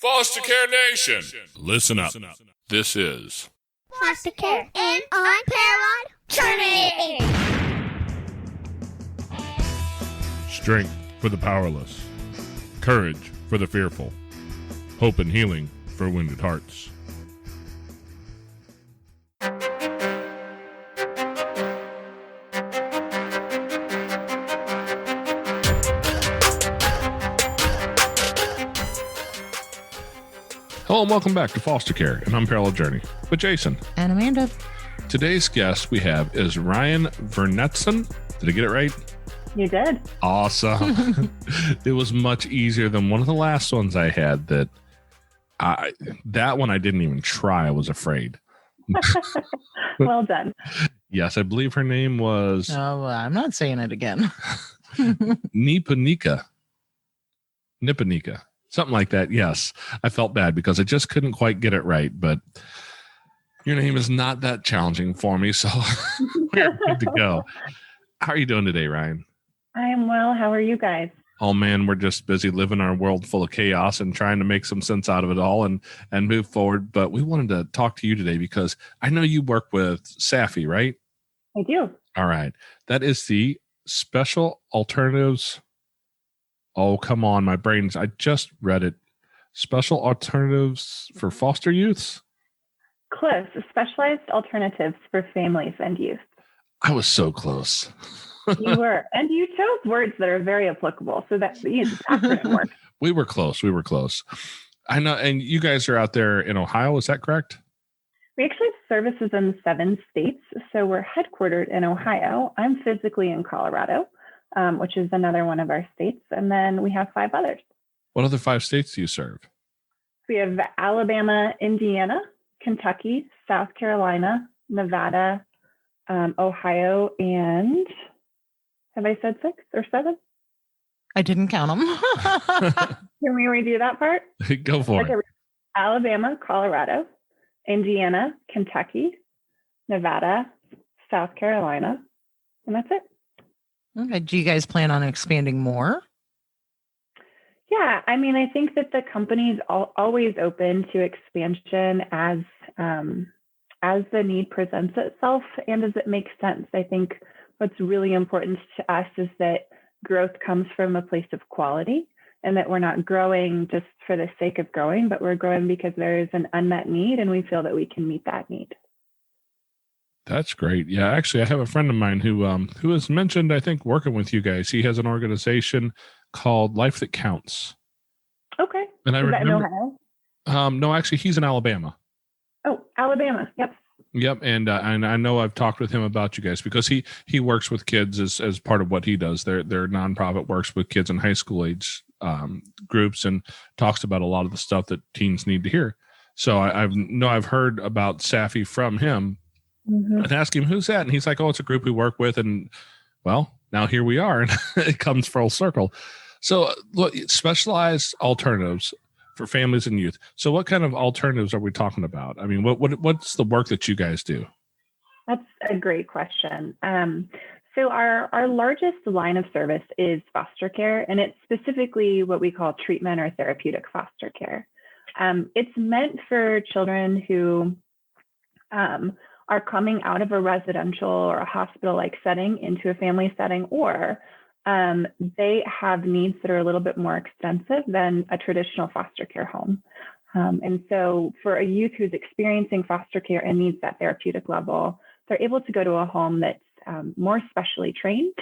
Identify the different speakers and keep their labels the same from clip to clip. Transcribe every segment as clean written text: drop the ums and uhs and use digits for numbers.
Speaker 1: Foster Care Nation, listen up. This is
Speaker 2: Foster Care and Unparalleled Journey.
Speaker 1: Strength for the powerless, courage for the fearful, hope and healing for wounded hearts. Hello and welcome back to Foster Care, an Unparalleled Journey with Jason.
Speaker 3: And Amanda.
Speaker 1: Today's guest we have is Ryann Vernetson. Did I get it right?
Speaker 4: You did.
Speaker 1: Awesome. It was much easier than one of the last ones I had that one I didn't even try. I was afraid.
Speaker 4: Well done.
Speaker 1: Yes, I believe her name was...
Speaker 3: Oh, I'm not saying it again.
Speaker 1: Nipanika. Something like that. Yes. I felt bad because I just couldn't quite get it right, but your name is not that challenging for me, so we're good to go. How are you doing today, Ryann?
Speaker 4: I am well. How are you guys?
Speaker 1: Oh man, we're just busy living our world full of chaos and trying to make some sense out of it all and move forward. But we wanted to talk to you today because I know you work with SAFY, right?
Speaker 4: I do.
Speaker 1: All right. That is the Special Alternatives. Oh, come on. My brain's, I just read it. Special Alternatives for Foster Youths?
Speaker 4: Close. Specialized Alternatives for Families and Youth.
Speaker 1: I was so close.
Speaker 4: You were. And you chose words that are very applicable. So that acronym works.
Speaker 1: We were close. I know. And you guys are out there in Ohio. Is that correct?
Speaker 4: We actually have services in 7 states. So we're headquartered in Ohio. I'm physically in Colorado, which is another one of our states. And then we have 5 others. What
Speaker 1: other 5 states do you serve?
Speaker 4: We have Alabama, Indiana, Kentucky, South Carolina, Nevada, Ohio, and have I said 6 or 7?
Speaker 3: I didn't count them.
Speaker 4: Can we redo that part?
Speaker 1: Go for it.
Speaker 4: Alabama, Colorado, Indiana, Kentucky, Nevada, South Carolina, and that's it.
Speaker 3: Okay. Do you guys plan on expanding more?
Speaker 4: Yeah, I mean, I think that the company's always open to expansion as the need presents itself and as it makes sense. I think what's really important to us is that growth comes from a place of quality and that we're not growing just for the sake of growing, but we're growing because there is an unmet need and we feel that we can meet that need.
Speaker 1: That's great. Yeah, actually, I have a friend of mine who has mentioned, I think, working with you guys. He has an organization called Life That Counts.
Speaker 4: Okay.
Speaker 1: And I remember.
Speaker 4: That in Ohio?
Speaker 1: No, actually, he's in Alabama.
Speaker 4: Oh, Alabama. Yep.
Speaker 1: Yep, and I know I've talked with him about you guys because he works with kids as part of what he does. Their nonprofit works with kids in high school age groups and talks about a lot of the stuff that teens need to hear. So I've heard about SAFY from him. Mm-hmm. And ask him who's that, and he's like, "Oh, it's a group we work with." And well, now here we are, and it comes full circle. So, look, specialized alternatives for families and youth. So, what kind of alternatives are we talking about? I mean, what's the work that you guys do?
Speaker 4: That's a great question. So, our largest line of service is foster care, and it's specifically what we call treatment or therapeutic foster care. It's meant for children who are coming out of a residential or a hospital-like setting into a family setting, or they have needs that are a little bit more extensive than a traditional foster care home. And so for a youth who's experiencing foster care and needs that therapeutic level, they're able to go to a home that's more specially trained,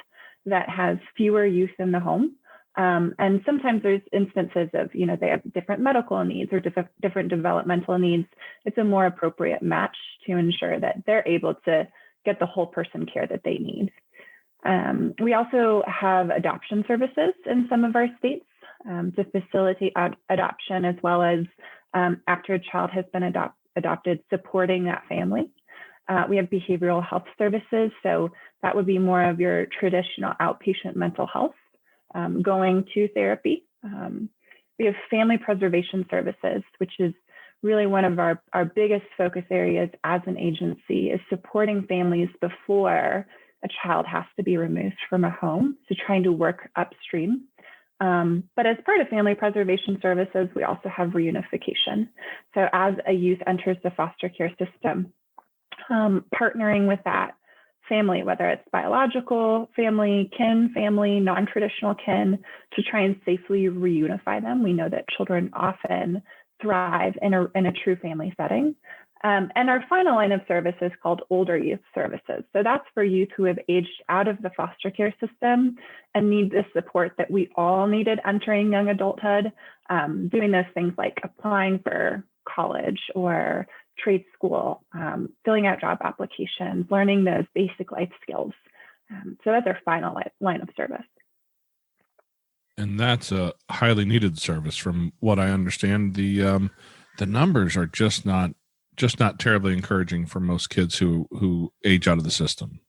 Speaker 4: that has fewer youth in the home. And sometimes there's instances of, they have different medical needs or different developmental needs. It's a more appropriate match to ensure that they're able to get the whole person care that they need. We also have adoption services in some of our states to facilitate adoption, as well as after a child has been adopted, supporting that family. We have behavioral health services. So that would be more of your traditional outpatient mental health. Going to therapy. We have family preservation services, which is really one of our biggest focus areas as an agency, is supporting families before a child has to be removed from a home. So trying to work upstream But as part of family preservation services, we also have reunification. So as a youth enters the foster care system, partnering with that family, whether it's biological family, kin family, non-traditional kin, to try and safely reunify them. We know that children often thrive in a true family setting. And our final line of service is called older youth services. So that's for youth who have aged out of the foster care system and need the support that we all needed entering young adulthood, doing those things like applying for college or trade school, filling out job applications, learning those basic life skills. So that's our final line of service.
Speaker 1: And that's a highly needed service, from what I understand. The numbers are just not terribly encouraging for most kids who age out of the system.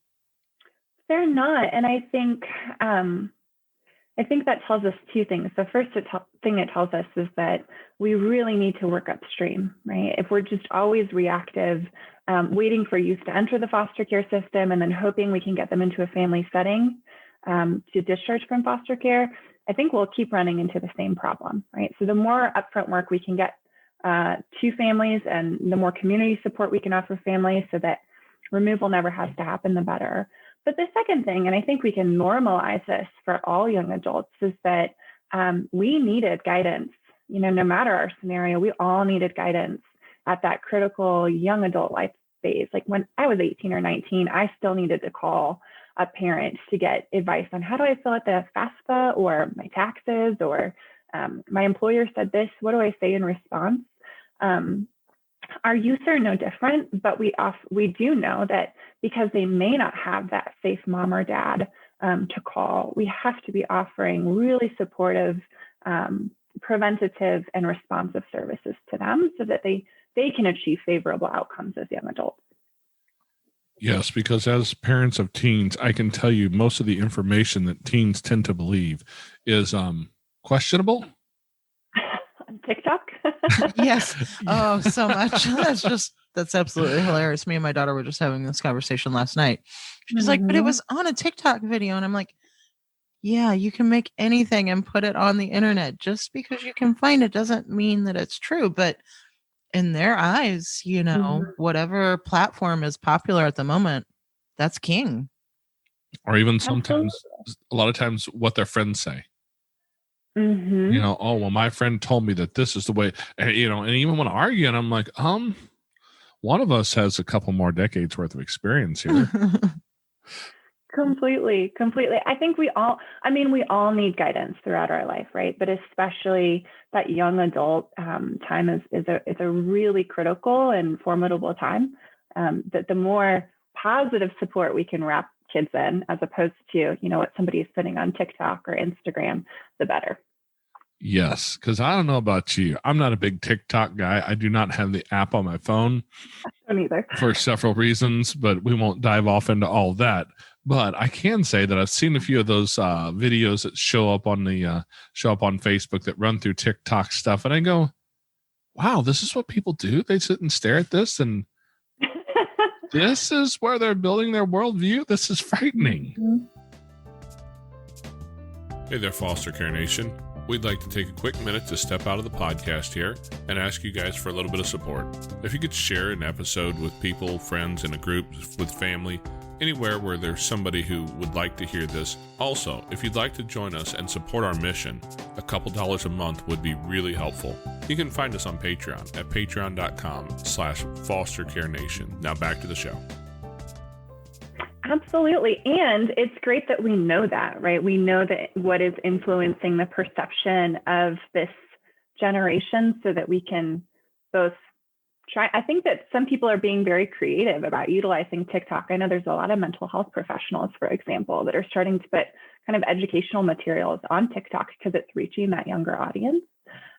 Speaker 4: They're not, and I think that tells us two things. The first thing it tells us is that we really need to work upstream, right? If we're just always reactive, waiting for youth to enter the foster care system and then hoping we can get them into a family setting to discharge from foster care, I think we'll keep running into the same problem, right? So the more upfront work we can get to families and the more community support we can offer families so that removal never has to happen, the better. But the second thing, and I think we can normalize this for all young adults, is that we needed guidance. No matter our scenario, we all needed guidance at that critical young adult life phase. Like when I was 18 or 19, I still needed to call a parent to get advice on how do I fill out the FAFSA or my taxes, or my employer said this, what do I say in response? Our youth are no different, but we do know that because they may not have that safe mom or dad to call, we have to be offering really supportive, preventative, and responsive services to them so that they can achieve favorable outcomes as young adults.
Speaker 1: Yes, because as parents of teens, I can tell you most of the information that teens tend to believe is questionable.
Speaker 4: On TikTok?
Speaker 3: Yes. Oh, so much. That's absolutely hilarious. Me and my daughter were just having this conversation last night. She's like, but it was on a TikTok video. And I'm like, yeah, you can make anything and put it on the internet. Just because you can find it doesn't mean that it's true. But in their eyes, whatever platform is popular at the moment, that's king.
Speaker 1: Or even sometimes, a lot of times, what their friends say.
Speaker 4: Mm-hmm.
Speaker 1: Oh, well, my friend told me that this is the way, and even want to argue. And I'm like, one of us has a couple more decades worth of experience here.
Speaker 4: Completely. I think we all need guidance throughout our life, right? But especially that young adult time is a really critical and formidable time. That the more positive support we can wrap kids in, as opposed to, what somebody is putting on TikTok or Instagram, the better.
Speaker 1: Yes, because I don't know about you. I'm not a big TikTok guy. I do not have the app on my phone.
Speaker 4: I don't either.
Speaker 1: For several reasons, but we won't dive off into all that. But I can say that I've seen a few of those videos that show up on Facebook that run through TikTok stuff, and I go, "Wow, this is what people do. They sit and stare at this, and this is where they're building their worldview. This is frightening."
Speaker 4: Mm-hmm.
Speaker 1: Hey there, Foster Care Nation. We'd like to take a quick minute to step out of the podcast here and ask you guys for a little bit of support. If you could share an episode with people, friends, in a group, with family, anywhere where there's somebody who would like to hear this. Also, if you'd like to join us and support our mission, a couple dollars a month would be really helpful. You can find us on Patreon at patreon.com/fostercarenation. Now back to the show.
Speaker 4: Absolutely. And it's great that we know that, right? We know that what is influencing the perception of this generation so that we can both try. I think that some people are being very creative about utilizing TikTok. I know there's a lot of mental health professionals, for example, that are starting to put kind of educational materials on TikTok because it's reaching that younger audience.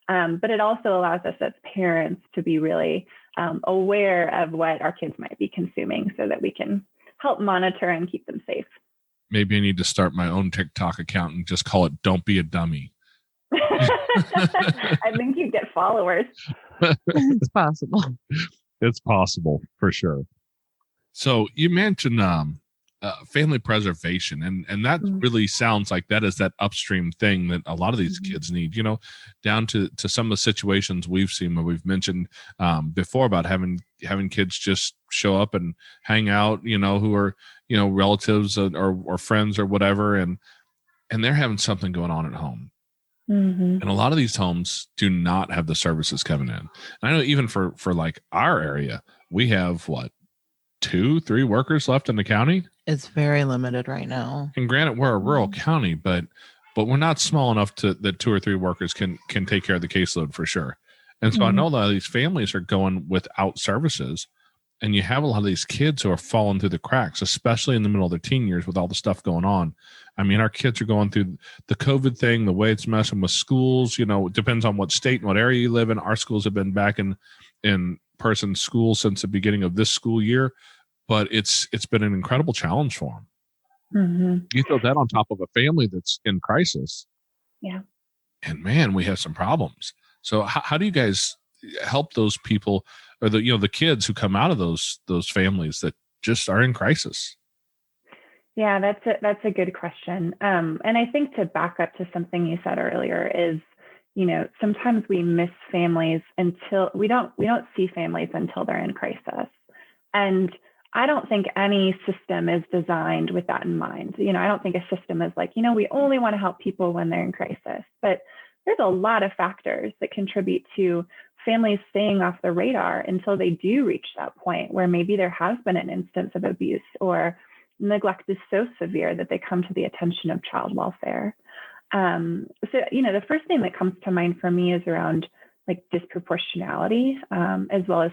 Speaker 4: But it also allows us as parents to be really aware of what our kids might be consuming so that we can help monitor and keep them safe.
Speaker 1: Maybe I need to start my own TikTok account and just call it "Don't Be a Dummy."
Speaker 4: I think you get followers.
Speaker 3: It's possible.
Speaker 1: It's possible for sure. So you mentioned family preservation, and that really sounds like that is that upstream thing that a lot of these kids need, down to some of the situations we've seen where we've mentioned before about having kids just show up and hang out, who are relatives or friends or whatever, and they're having something going on at home. And a lot of these homes do not have the services coming in. And I know even for like our area, we have 2-3 workers left in the county.
Speaker 3: It's very limited right now.
Speaker 1: And granted, we're a rural county, but we're not small enough that 2 or 3 workers can take care of the caseload for sure. And so I know a lot of these families are going without services, and you have a lot of these kids who are falling through the cracks, especially in the middle of their teen years with all the stuff going on. I mean, our kids are going through the COVID thing, the way it's messing with schools. It depends on what state and what area you live in. Our schools have been back in person school since the beginning of this school year, but it's been an incredible challenge for them. You throw that on top of a family that's in crisis, and man, we have some problems. So how do you guys help those people, or the kids who come out of those families that just are in crisis?
Speaker 4: Yeah, that's a good question. And I think to back up to something you said earlier is, sometimes we miss families until we don't see families until they're in crisis. And I don't think any system is designed with that in mind. I don't think a system is like, we only want to help people when they're in crisis. But there's a lot of factors that contribute to families staying off the radar until they do reach that point where maybe there has been an instance of abuse or neglect is so severe that they come to the attention of child welfare. So, the first thing that comes to mind for me is around like disproportionality, as well as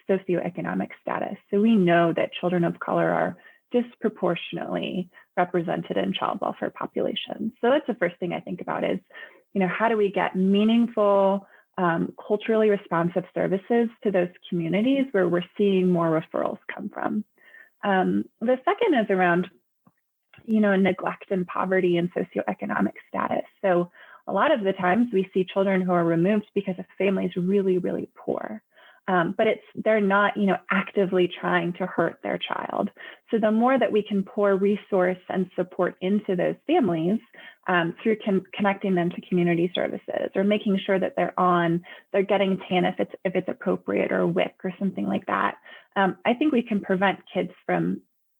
Speaker 4: socioeconomic status. So we know that children of color are disproportionately represented in child welfare populations. So that's the first thing I think about is, how do we get meaningful, culturally responsive services to those communities where we're seeing more referrals come from? The second is around, neglect and poverty and socioeconomic status. So a lot of the times we see children who are removed because the family is really, really poor. But they're not, actively trying to hurt their child. So the more that we can pour resource and support into those families through connecting them to community services or making sure that they're getting TAN if it's appropriate, or WIC or something like that, I think we can prevent kids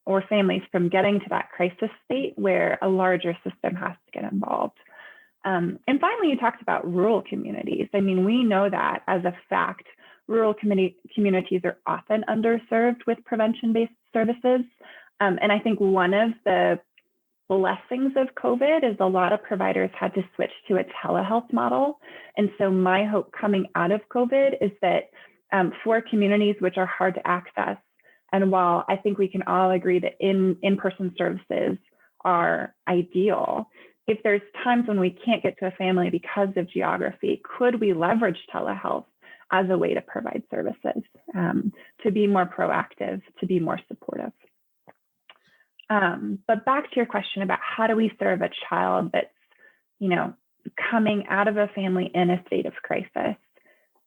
Speaker 4: or families from getting to that crisis state where a larger system has to get involved. And finally, you talked about rural communities. I mean, we know that as a fact, rural communities are often underserved with prevention-based services. And I think one of the blessings of COVID is a lot of providers had to switch to a telehealth model. And so my hope coming out of COVID is that for communities which are hard to access, and while I think we can all agree that in-person services are ideal, if there's times when we can't get to a family because of geography, could we leverage telehealth as a way to provide services, to be more proactive, to be more supportive? But back to your question about how do we serve a child that's, coming out of a family in a state of crisis?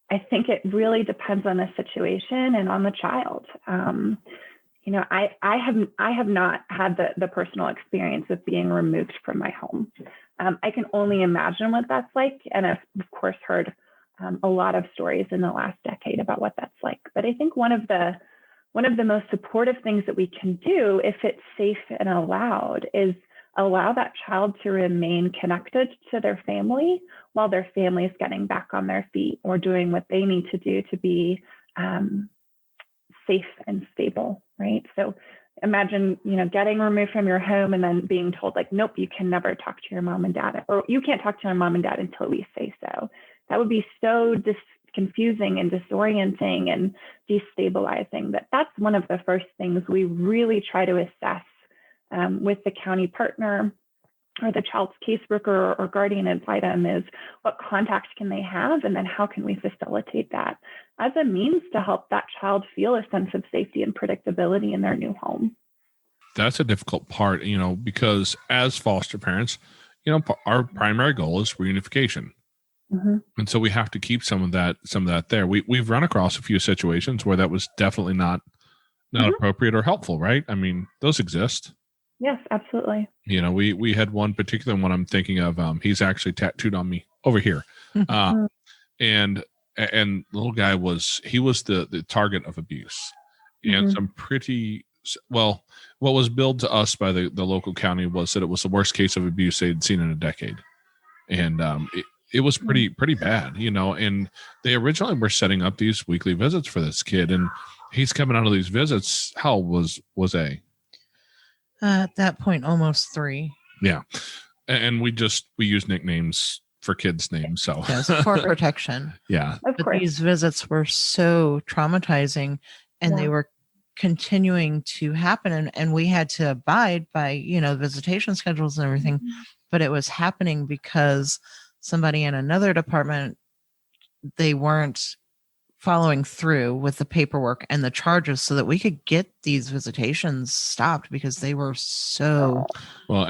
Speaker 4: I think it really depends on the situation and on the child. I have not had the personal experience of being removed from my home. I can only imagine what that's like, and I've of course heard a lot of stories in the last decade about what that's like. But I think one of the most supportive things that we can do, if it's safe and allowed, is allow that child to remain connected to their family while their family is getting back on their feet or doing what they need to do to be safe and stable, right? So imagine, getting removed from your home and then being told like, nope, you can never talk to your mom and dad, or you can't talk to your mom and dad until we say so. That would be so confusing and disorienting and destabilizing that's one of the first things we really try to assess with the county partner or the child's caseworker or guardian ad litem is what contacts can they have, and then how can we facilitate that as a means to help that child feel a sense of safety and predictability in their new home.
Speaker 1: That's a difficult part, because as foster parents, our primary goal is reunification. And so we have to keep some of that there. We've run across a few situations where that was definitely not appropriate or helpful, right? I mean, those exist.
Speaker 4: Yes, absolutely.
Speaker 1: You know, we had one particular one I'm thinking of. He's actually tattooed on me over here.
Speaker 4: Mm.
Speaker 1: And the little guy was the target of abuse, and
Speaker 4: Mhm.
Speaker 1: some pretty well, what was billed to us by the local county was that it was the worst case of abuse they'd seen in a decade. And it was pretty bad, you know. And they originally were setting up these weekly visits for this kid, and he's coming out of these visits. How old was A?
Speaker 3: At that point, almost 3.
Speaker 1: Yeah. And we use nicknames for kids' names, so
Speaker 3: Yes, for protection.
Speaker 1: yeah.
Speaker 4: Of
Speaker 3: But
Speaker 4: course.
Speaker 3: these visits were so traumatizing, and they were continuing to happen, and we had to abide by, you know, visitation schedules and everything. But it was happening because somebody in another department, they weren't following through with the paperwork and the charges so that we could get these visitations stopped, because they were so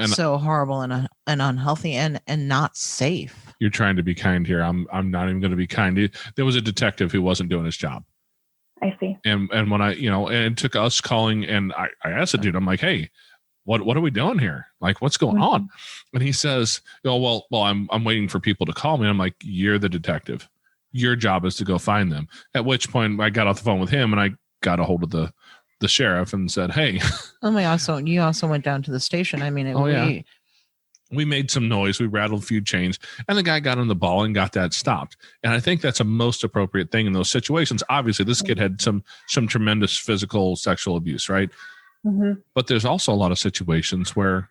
Speaker 3: so horrible and unhealthy and not safe.
Speaker 1: You're trying to be kind here. I'm not even going to be kind. There was a detective who wasn't doing his job.
Speaker 4: I see.
Speaker 1: And when I, you know, and it took us calling, and I asked the dude, I'm like, hey, what are we doing here? Like, what's going on? And he says, oh, well, I'm waiting for people to call me. I'm like, you're the detective. Your job is to go find them. At which point I got off the phone with him, and I got a hold of the sheriff and said, hey.
Speaker 3: And you also went down to the station. I mean,
Speaker 1: we made some noise. We rattled a few chains, and the guy got on the ball and got that stopped. And I think that's a most appropriate thing in those situations. Obviously, this kid had some tremendous physical, sexual abuse, right?
Speaker 4: Mm-hmm.
Speaker 1: But there's also a lot of situations where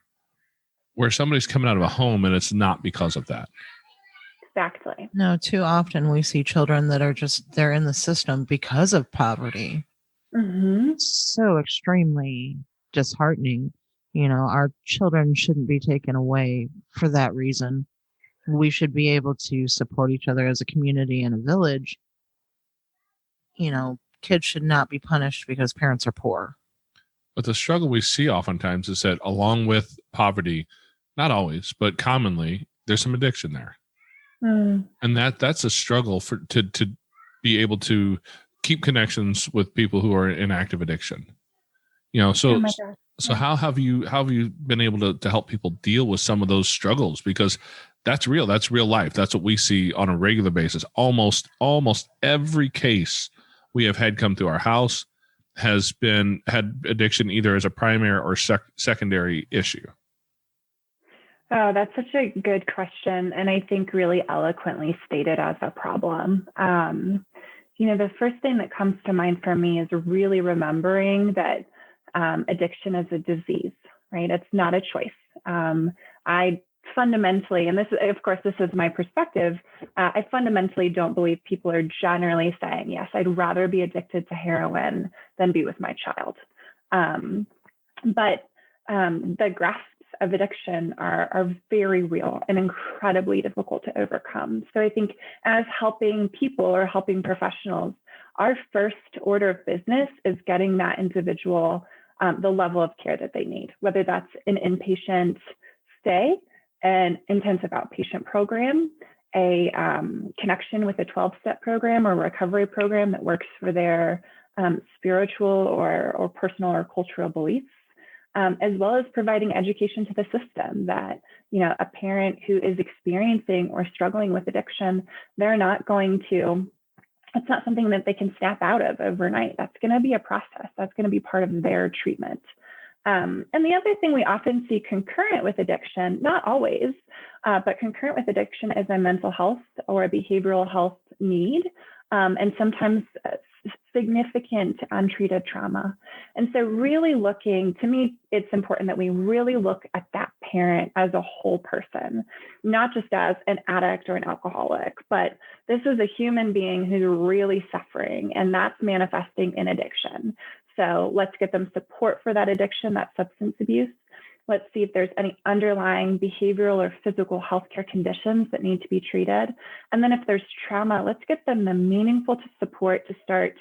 Speaker 1: somebody's coming out of a home and it's not because of that.
Speaker 4: Exactly.
Speaker 3: No, too often we see children that are they're in the system because of poverty.
Speaker 4: Mm-hmm.
Speaker 3: So extremely disheartening. You know, our children shouldn't be taken away for that reason. We should be able to support each other as a community and a village. You know, kids should not be punished because parents are poor.
Speaker 1: But the struggle we see oftentimes is that along with poverty, not always, but commonly, there's some addiction there. And that's a struggle to be able to keep connections with people who are in active addiction. You know, so how have you been able to help people deal with some of those struggles? Because that's real life. That's what we see on a regular basis. Almost every case we have had come through our house has had addiction either as a primary or secondary issue.
Speaker 4: Oh, that's such a good question, and I think really eloquently stated as a problem. You know, the first thing that comes to mind for me is really remembering that addiction is a disease, right? It's not a choice. I fundamentally, and this is my perspective, I fundamentally don't believe people are generally saying, yes, I'd rather be addicted to heroin than be with my child. But the grasps of addiction are very real and incredibly difficult to overcome. So I think as helping people or helping professionals, our first order of business is getting that individual the level of care that they need, whether that's an inpatient stay, an intensive outpatient program, a connection with a 12-step program or recovery program that works for their spiritual or personal or cultural beliefs, as well as providing education to the system that, you know, a parent who is experiencing or struggling with addiction, it's not something that they can snap out of overnight. That's going to be a process. That's going to be part of their treatment. And the other thing we often see concurrent with addiction, not always, but concurrent with addiction is a mental health or a behavioral health need, and sometimes significant untreated trauma. And so really to me, it's important that we really look at that parent as a whole person, not just as an addict or an alcoholic, but this is a human being who's really suffering, and that's manifesting in addiction. So let's get them support for that addiction, that substance abuse. Let's see if there's any underlying behavioral or physical healthcare conditions that need to be treated. And then if there's trauma, let's get them the meaningful support to start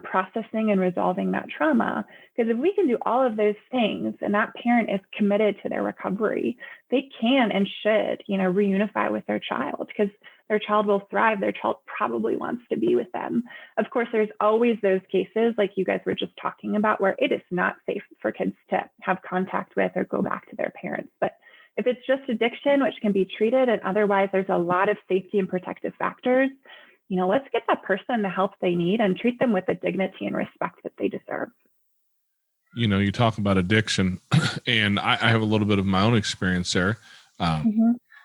Speaker 4: processing and resolving that trauma. Because if we can do all of those things and that parent is committed to their recovery, they can and should, you know, reunify with their child, because their child will thrive. Their child probably wants to be with them. Of course, there's always those cases like you guys were just talking about where it is not safe for kids to have contact with or go back to their parents. But if it's just addiction, which can be treated, and otherwise there's a lot of safety and protective factors, let's get that person the help they need and treat them with the dignity and respect that they deserve.
Speaker 1: You talk about addiction, and I have a little bit of my own experience there.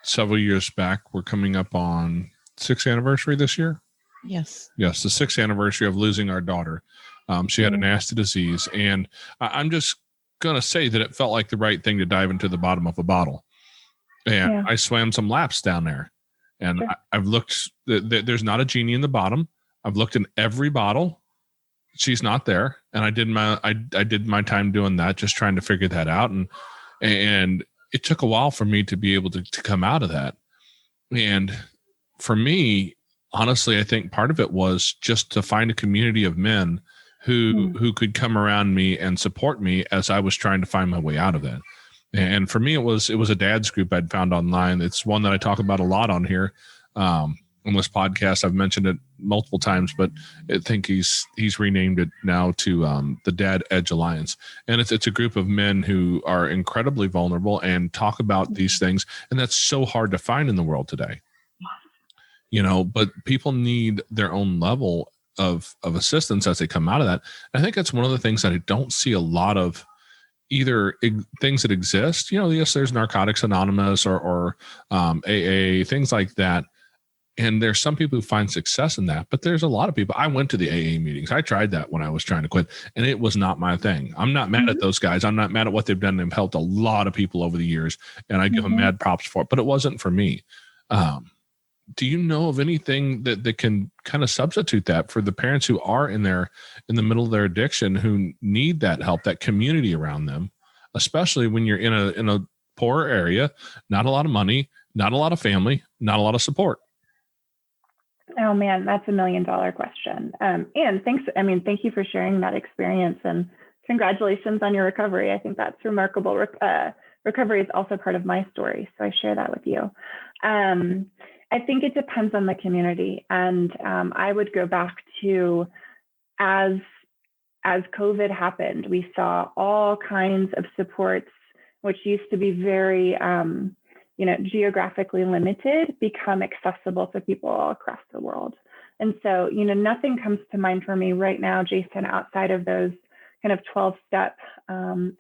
Speaker 1: Several years back, we're coming up on 6th anniversary this year.
Speaker 3: Yes,
Speaker 1: the 6th anniversary of losing our daughter. She had a nasty disease, and I'm just going to say that it felt like the right thing to dive into the bottom of a bottle. And I swam some laps down there, and I've looked, there's not a genie in the bottom. I've looked in every bottle. She's not there. And I did my time doing that, just trying to figure that out. And it took a while for me to be able to come out of that. And for me, honestly, I think part of it was just to find a community of men who could come around me and support me as I was trying to find my way out of that. And for me, it was a dad's group I'd found online. It's one that I talk about a lot on here. On this podcast, I've mentioned it multiple times, but I think he's renamed it now to the Dad Edge Alliance. And it's a group of men who are incredibly vulnerable and talk about these things. And that's so hard to find in the world today. But people need their own level of assistance as they come out of that. And I think that's one of the things that I don't see a lot of, either things that exist. Yes, there's Narcotics Anonymous or AA, things like that. And there's some people who find success in that, but there's a lot of people. I went to the AA meetings. I tried that when I was trying to quit, and it was not my thing. I'm not mad at those guys. I'm not mad at what they've done. They've helped a lot of people over the years, and I give them mad props for it, but it wasn't for me. Do you know of anything that can kind of substitute that for the parents who are in the middle of their addiction, who need that help, that community around them, especially when you're in a poor area, not a lot of money, not a lot of family, not a lot of support?
Speaker 4: Oh man, that's $1 million question. And thank you for sharing that experience, and congratulations on your recovery. I think that's remarkable. Recovery is also part of my story, so I share that with you. I think it depends on the community, and I would go back to as COVID happened, we saw all kinds of supports, which used to be very geographically limited, become accessible to people all across the world. And so, nothing comes to mind for me right now, Jason, outside of those kind of 12-step.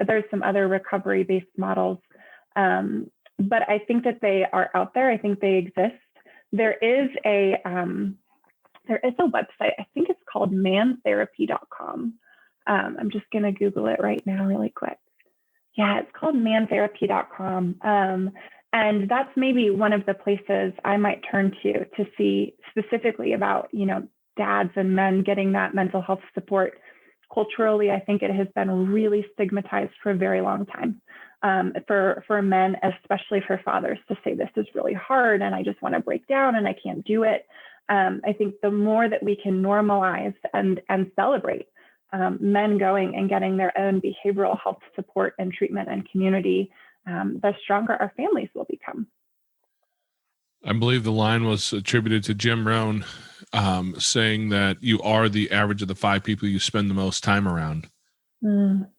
Speaker 4: There's some other recovery-based models, but I think that they are out there. I think they exist. There is a website. I think it's called mantherapy.com. I'm just going to Google it right now really quick. Yeah, it's called mantherapy.com. And that's maybe one of the places I might turn to see specifically about, dads and men getting that mental health support. Culturally, I think it has been really stigmatized for a very long time. For men, especially for fathers, to say this is really hard and I just want to break down and I can't do it. I think the more that we can normalize and celebrate men going and getting their own behavioral health support and treatment and community, the stronger our families will become.
Speaker 1: I believe the line was attributed to Jim Rohn, saying that you are the average of the 5 people you spend the most time around.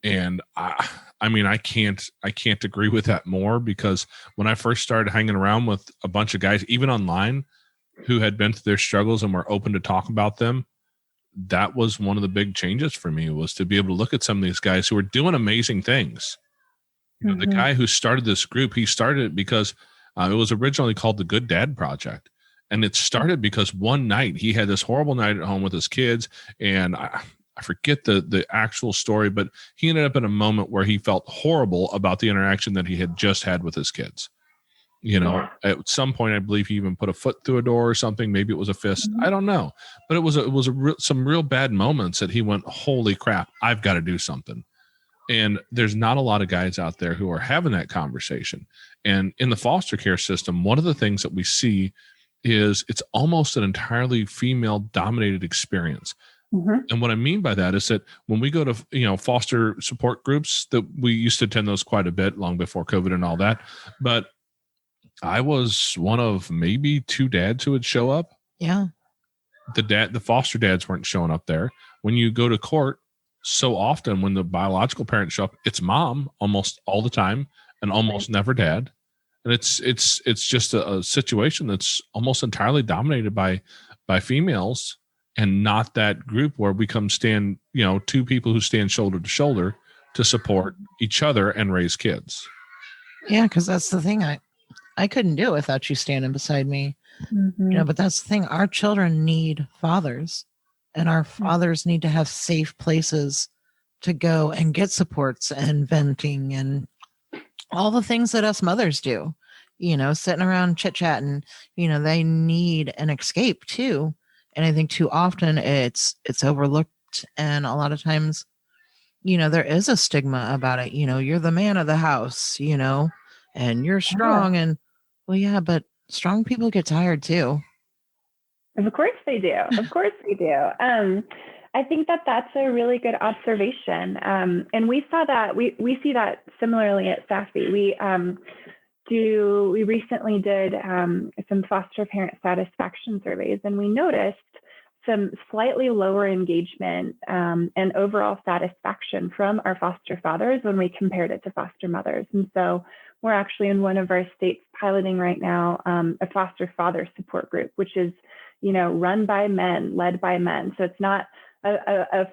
Speaker 1: And I can't agree with that more, because when I first started hanging around with a bunch of guys, even online, who had been through their struggles and were open to talk about them, that was one of the big changes for me, was to be able to look at some of these guys who were doing amazing things. The guy who started this group, he started it because it was originally called the Good Dad Project. And it started because one night he had this horrible night at home with his kids. And I forget the actual story, but he ended up in a moment where he felt horrible about the interaction that he had just had with his kids. At some point, I believe he even put a foot through a door or something. Maybe it was a fist. I don't know. But it was some real bad moments that he went, holy crap, I've got to do something. And there's not a lot of guys out there who are having that conversation. And in the foster care system, one of the things that we see is it's almost an entirely female-dominated experience. And what I mean by that is that when we go to, foster support groups, that we used to attend those quite a bit long before COVID and all that. But I was one of maybe 2 dads who would show up.
Speaker 3: Yeah.
Speaker 1: The foster dads weren't showing up there. When you go to court, so often when the biological parents show up, it's mom almost all the time and almost never dad. And it's just a situation that's almost entirely dominated by females, and not that group where we come stand, 2 people who stand shoulder to shoulder to support each other and raise kids.
Speaker 3: Yeah, because that's the thing. I couldn't do it without you standing beside me.
Speaker 4: Mm-hmm.
Speaker 3: But that's the thing. Our children need fathers, and our fathers need to have safe places to go and get supports and venting and all the things that us mothers do, sitting around chit-chatting. They need an escape too. And I think too often it's overlooked, and a lot of times, there is a stigma about it. You're the man of the house, and you're strong. And well, yeah, but strong people get tired too.
Speaker 4: Of course they do. Of course they do. I think that's a really good observation. And we saw that, we see that similarly at SAFY. We recently did some foster parent satisfaction surveys, and we noticed some slightly lower engagement and overall satisfaction from our foster fathers when we compared it to foster mothers. And so we're actually in one of our states piloting right now a foster father support group, which is, run by men, led by men. So it's not a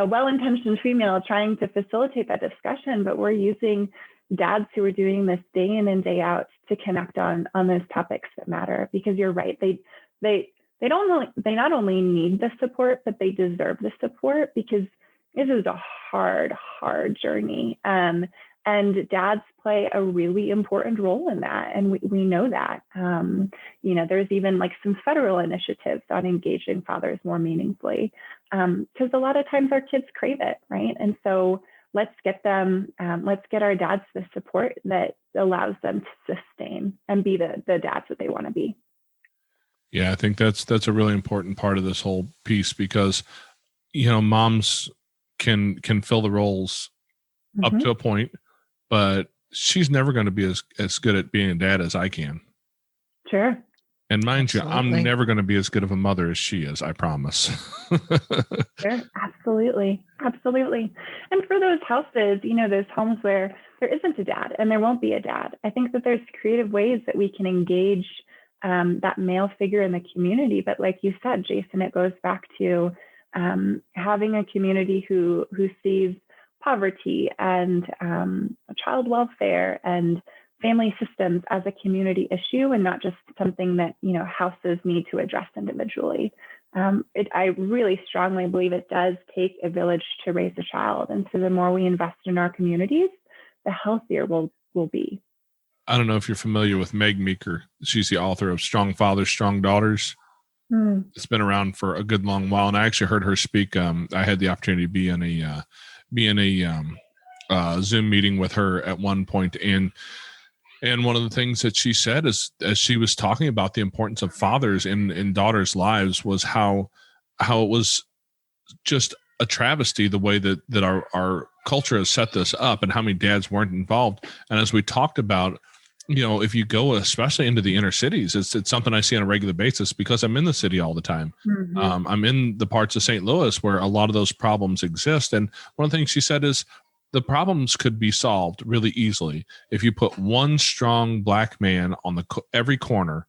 Speaker 4: well-intentioned female trying to facilitate that discussion, but we're using dads who are doing this day in and day out to connect on those topics that matter. Because you're right, they not only need the support, but they deserve the support, because this is a hard journey. And dads play a really important role in that. And we know that. There's even like some federal initiatives on engaging fathers more meaningfully, because a lot of times our kids crave it, right? And so let's get our dads the support that allows them to sustain and be the dads that they want to be.
Speaker 1: Yeah, I think that's a really important part of this whole piece, because, moms can fill the roles up to a point, but she's never going to be as good at being a dad as I can.
Speaker 4: Sure.
Speaker 1: And mind you, I'm never going to be as good of a mother as she is, I promise.
Speaker 4: Sure. Absolutely. And for those houses, those homes where there isn't a dad and there won't be a dad, I think that there's creative ways that we can engage that male figure in the community. But like you said, Jason, it goes back to having a community who sees poverty and child welfare and family systems as a community issue, and not just something that houses need to address individually. I really strongly believe it does take a village to raise a child, and so the more we invest in our communities, the healthier we'll be.
Speaker 1: I don't know if you're familiar with Meg Meeker. She's the author of Strong Fathers, Strong Daughters. It's been around for a good long while, and I actually heard her speak. I had the opportunity to be in a Zoom meeting with her at one point, and one of the things that she said is, as she was talking about the importance of fathers in daughters' lives, was how it was just a travesty the way that our culture has set this up, and how many dads weren't involved. And as we talked about, if you go especially into the inner cities, it's something I see on a regular basis, because I'm in the city all the time. I'm in the parts of St. Louis where a lot of those problems exist. And one of the things she said is, the problems could be solved really easily if you put one strong Black man on every corner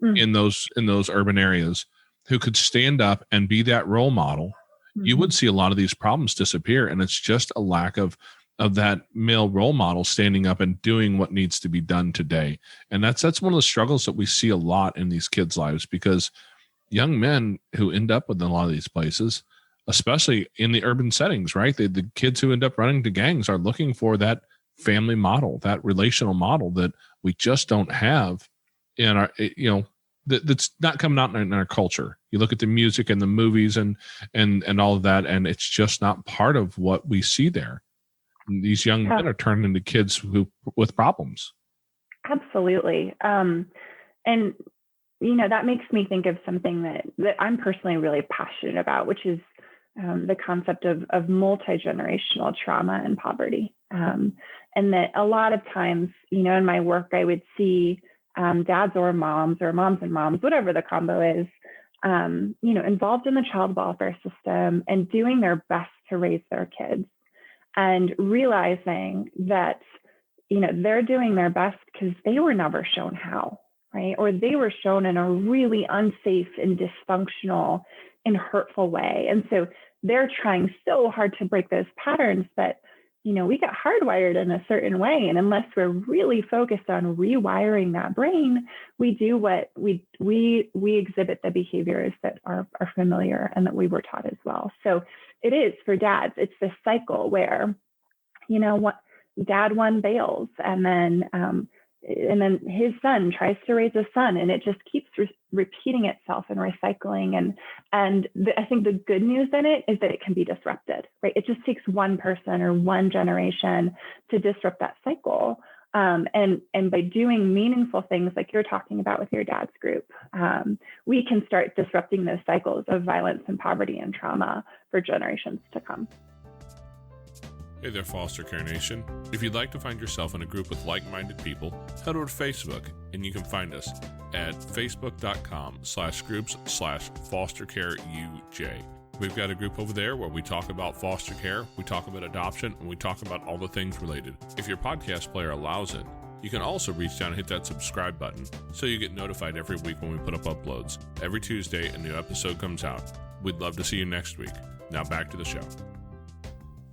Speaker 1: in those urban areas who could stand up and be that role model. You would see a lot of these problems disappear. And it's just a lack of that male role model standing up and doing what needs to be done today. And that's one of the struggles that we see a lot in these kids' lives, because young men who end up within a lot of these places, especially in the urban settings, right? The kids who end up running to gangs are looking for that family model, that relational model that we just don't have in our, that's not coming out in our culture. You look at the music and the movies and all of that, and it's just not part of what we see there. And these young men are turned into kids with problems.
Speaker 4: Absolutely. And that makes me think of something that I'm personally really passionate about, which is the concept of multi-generational trauma and poverty. And that a lot of times, in my work, I would see dads or moms and moms, whatever the combo is, involved in the child welfare system and doing their best to raise their kids, and realizing that, they're doing their best because they were never shown how, right? Or they were shown in a really unsafe and dysfunctional and hurtful way. And so they're trying so hard to break those patterns, but we get hardwired in a certain way. And unless we're really focused on rewiring that brain, we do what we exhibit the behaviors that are familiar and that we were taught as well. So it is for dads, it's this cycle where, dad one bails, and then his son tries to raise a son, and it just keeps repeating itself and recycling. I think the good news in it is that it can be disrupted, right? It just takes one person or one generation to disrupt that cycle. And by doing meaningful things like you're talking about with your dad's group, we can start disrupting those cycles of violence and poverty and trauma for generations to come.
Speaker 1: Hey there, Foster Care Nation. If you'd like to find yourself in a group with like-minded people, head over to Facebook, and you can find us at facebook.com/groups/fostercareuj. We've got a group over there where we talk about foster care, we talk about adoption, and we talk about all the things related. If your podcast player allows it, you can also reach down and hit that subscribe button so you get notified every week when we put up uploads. Every Tuesday, a new episode comes out. We'd love to see you next week. Now back to the show.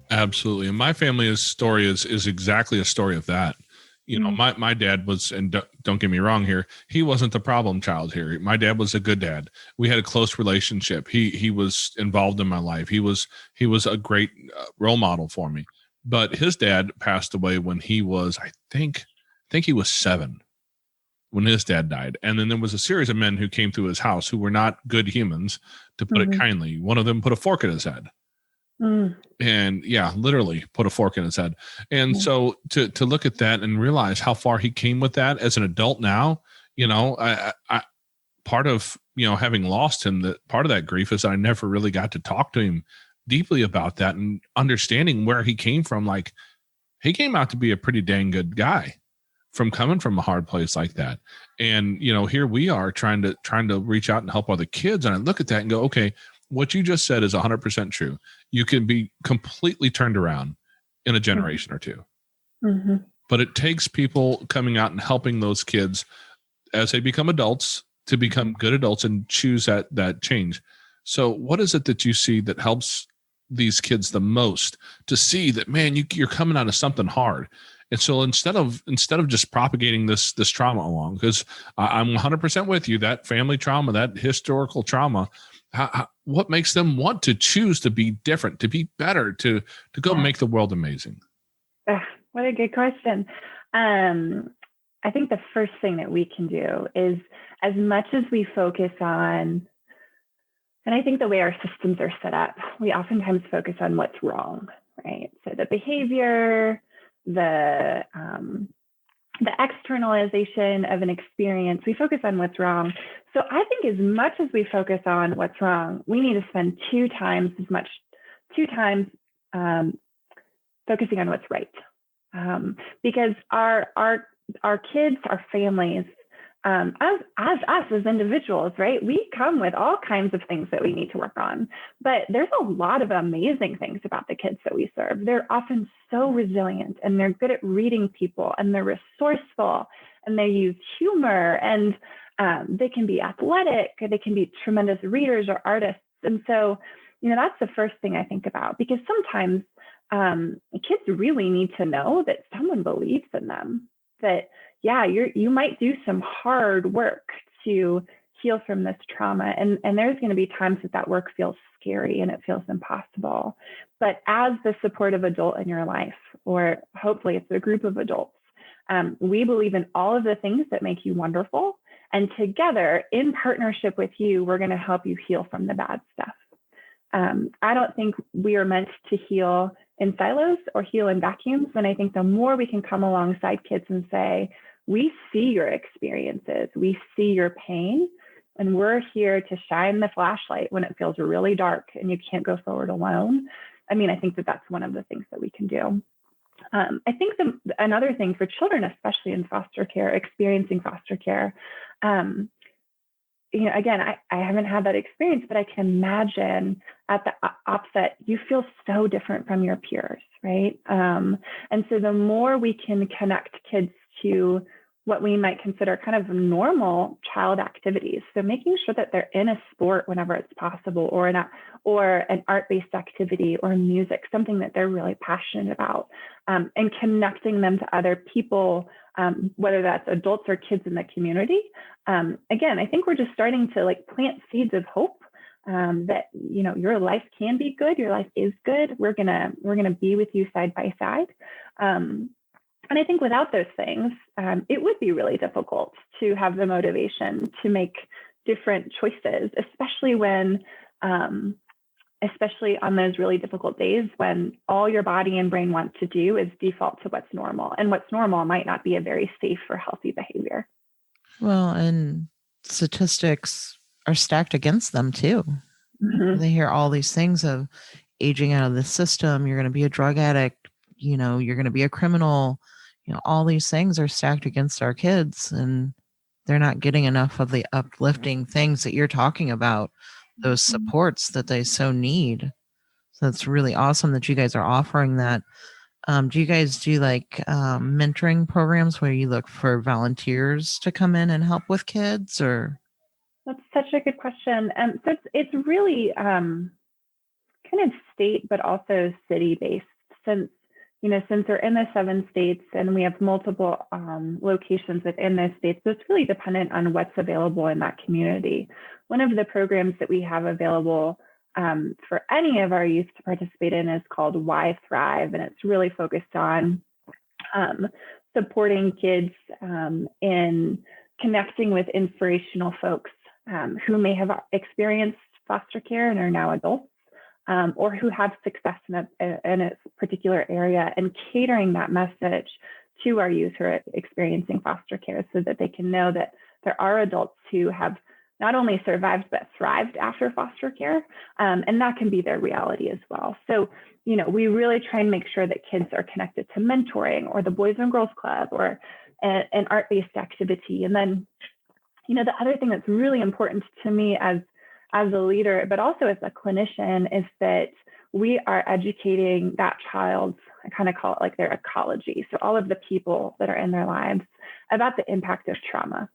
Speaker 1: Absolutely. And my family's story is exactly a story of that. My dad was, and don't get me wrong here, he wasn't the problem child here. My dad was a good dad. We had a close relationship. He was involved in my life. He was a great role model for me. But his dad passed away when he was, I think he was 7 when his dad died. And then there was a series of men who came through his house who were not good humans, to put it kindly. One of them put a fork in his head. And literally put a fork in his head. And so to look at that and realize how far he came with that as an adult now, I part of, having lost him, that part of that grief is I never really got to talk to him deeply about that and understanding where he came from. Like, he came out to be a pretty dang good guy from coming from a hard place like that. And, here we are trying to reach out and help other kids. And I look at that and go, okay, what you just said is 100% true. You can be completely turned around in a generation or two. But it takes people coming out and helping those kids as they become adults to become good adults and choose that change. So what is it that you see that helps these kids the most to see that, man, you're coming out of something hard? And so instead of just propagating this trauma along, because I'm 100% with you, that family trauma, that historical trauma, what makes them want to choose to be different, to be better, to go make the world amazing?
Speaker 4: What a good question. I think the first thing that we can do is, as much as we focus on, and I think the way our systems are set up, we oftentimes focus on what's wrong, right? So the behavior, the externalization of an experience, we focus on what's wrong. So I think as much as we focus on what's wrong, we need to spend 2 times focusing on what's right. Because our kids, our families, as us as individuals, right? We come with all kinds of things that we need to work on, but there's a lot of amazing things about the kids that we serve. They're often so resilient, and they're good at reading people, and they're resourceful, and they use humor, and they can be athletic, they can be tremendous readers or artists. And so, that's the first thing I think about, because sometimes kids really need to know that someone believes in them, that you might do some hard work to heal from this trauma. And there's going to be times that work feels scary and it feels impossible. But as the supportive adult in your life, or hopefully it's a group of adults, we believe in all of the things that make you wonderful. And together, in partnership with you, we're going to help you heal from the bad stuff. I don't think we are meant to heal in silos or heal in vacuums. And I think the more we can come alongside kids and say, we see your experiences, we see your pain, and we're here to shine the flashlight when it feels really dark and you can't go forward alone. I think that's one of the things that we can do. I think another thing for children, especially in foster care, experiencing foster care, again, I haven't had that experience, but I can imagine at the offset, you feel so different from your peers, right? And so the more we can connect kids to what we might consider kind of normal child activities. So making sure that they're in a sport whenever it's possible, or an art-based activity or music, something that they're really passionate about, and connecting them to other people, whether that's adults or kids in the community. Again, I think we're just starting to plant seeds of hope, that, your life can be good. Your life is good. We're going to be with you side by side. And I think without those things, it would be really difficult to have the motivation to make different choices, especially on those really difficult days when all your body and brain want to do is default to what's normal. And what's normal might not be a very safe or healthy behavior.
Speaker 3: Well, and statistics are stacked against them too. Mm-hmm. They hear all these things of aging out of the system. You're going to be a drug addict. You're going to be a criminal. All these things are stacked against our kids, and they're not getting enough of the uplifting things that you're talking about, those supports that they so need. So it's really awesome that you guys are offering that. Do you guys do mentoring programs where you look for volunteers to come in and help with kids, or?
Speaker 4: That's such a good question. So it's really kind of state, but also city-based, since we're in the 7 states and we have multiple locations within those states. So it's really dependent on what's available in that community. One of the programs that we have available for any of our youth to participate in is called Why Thrive, and it's really focused on supporting kids in connecting with inspirational folks who may have experienced foster care and are now adults, or who have success in a particular area, and catering that message to our youth who are experiencing foster care, so that they can know that there are adults who have not only survived, but thrived after foster care. And that can be their reality as well. So, we really try and make sure that kids are connected to mentoring, or the Boys and Girls Club, or an art-based activity. And then, the other thing that's really important to me as a leader, but also as a clinician, is that we are educating that child's, I kind of call it their ecology. So all of the people that are in their lives, about the impact of trauma.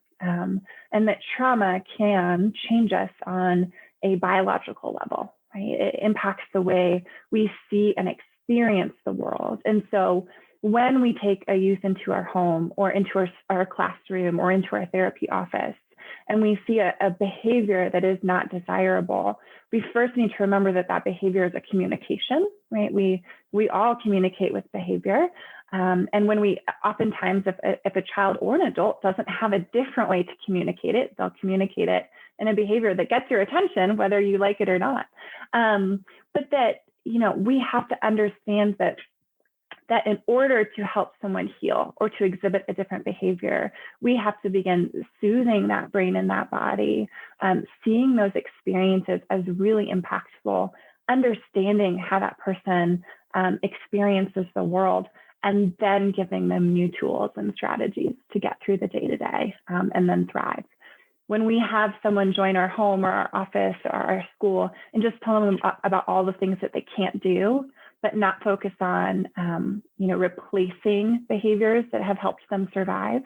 Speaker 4: And that trauma can change us on a biological level, right? It impacts the way we see and experience the world. And so when we take a youth into our home, or into our classroom, or into our therapy office, and we see a behavior that is not desirable, we first need to remember that behavior is a communication, right? We all communicate with behavior. And when oftentimes, if a child or an adult doesn't have a different way to communicate it, they'll communicate it in a behavior that gets your attention, whether you like it or not. But that, we have to understand that in order to help someone heal or to exhibit a different behavior, we have to begin soothing that brain and that body, seeing those experiences as really impactful, understanding how that person experiences the world, and then giving them new tools and strategies to get through the day-to-day, and then thrive. When we have someone join our home or our office or our school and just tell them about all the things that they can't do, but not focus on, replacing behaviors that have helped them survive,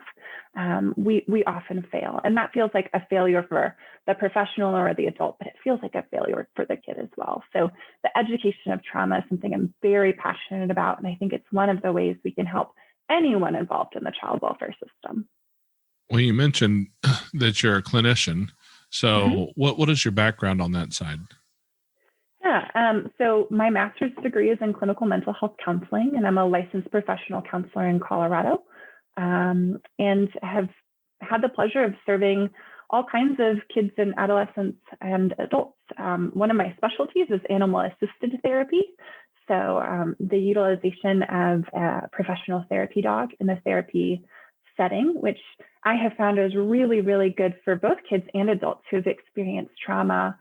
Speaker 4: we often fail. And that feels like a failure for the professional or the adult, but it feels like a failure for the kid as well. So the education of trauma is something I'm very passionate about. And I think it's one of the ways we can help anyone involved in the child welfare system.
Speaker 1: Well, you mentioned that you're a clinician. So what is your background on that side?
Speaker 4: Yeah, so my master's degree is in clinical mental health counseling, and I'm a licensed professional counselor in Colorado, and have had the pleasure of serving all kinds of kids and adolescents and adults. One of my specialties is animal-assisted therapy. So the utilization of a professional therapy dog in the therapy setting, which I have found is really, really good for both kids and adults who have experienced trauma,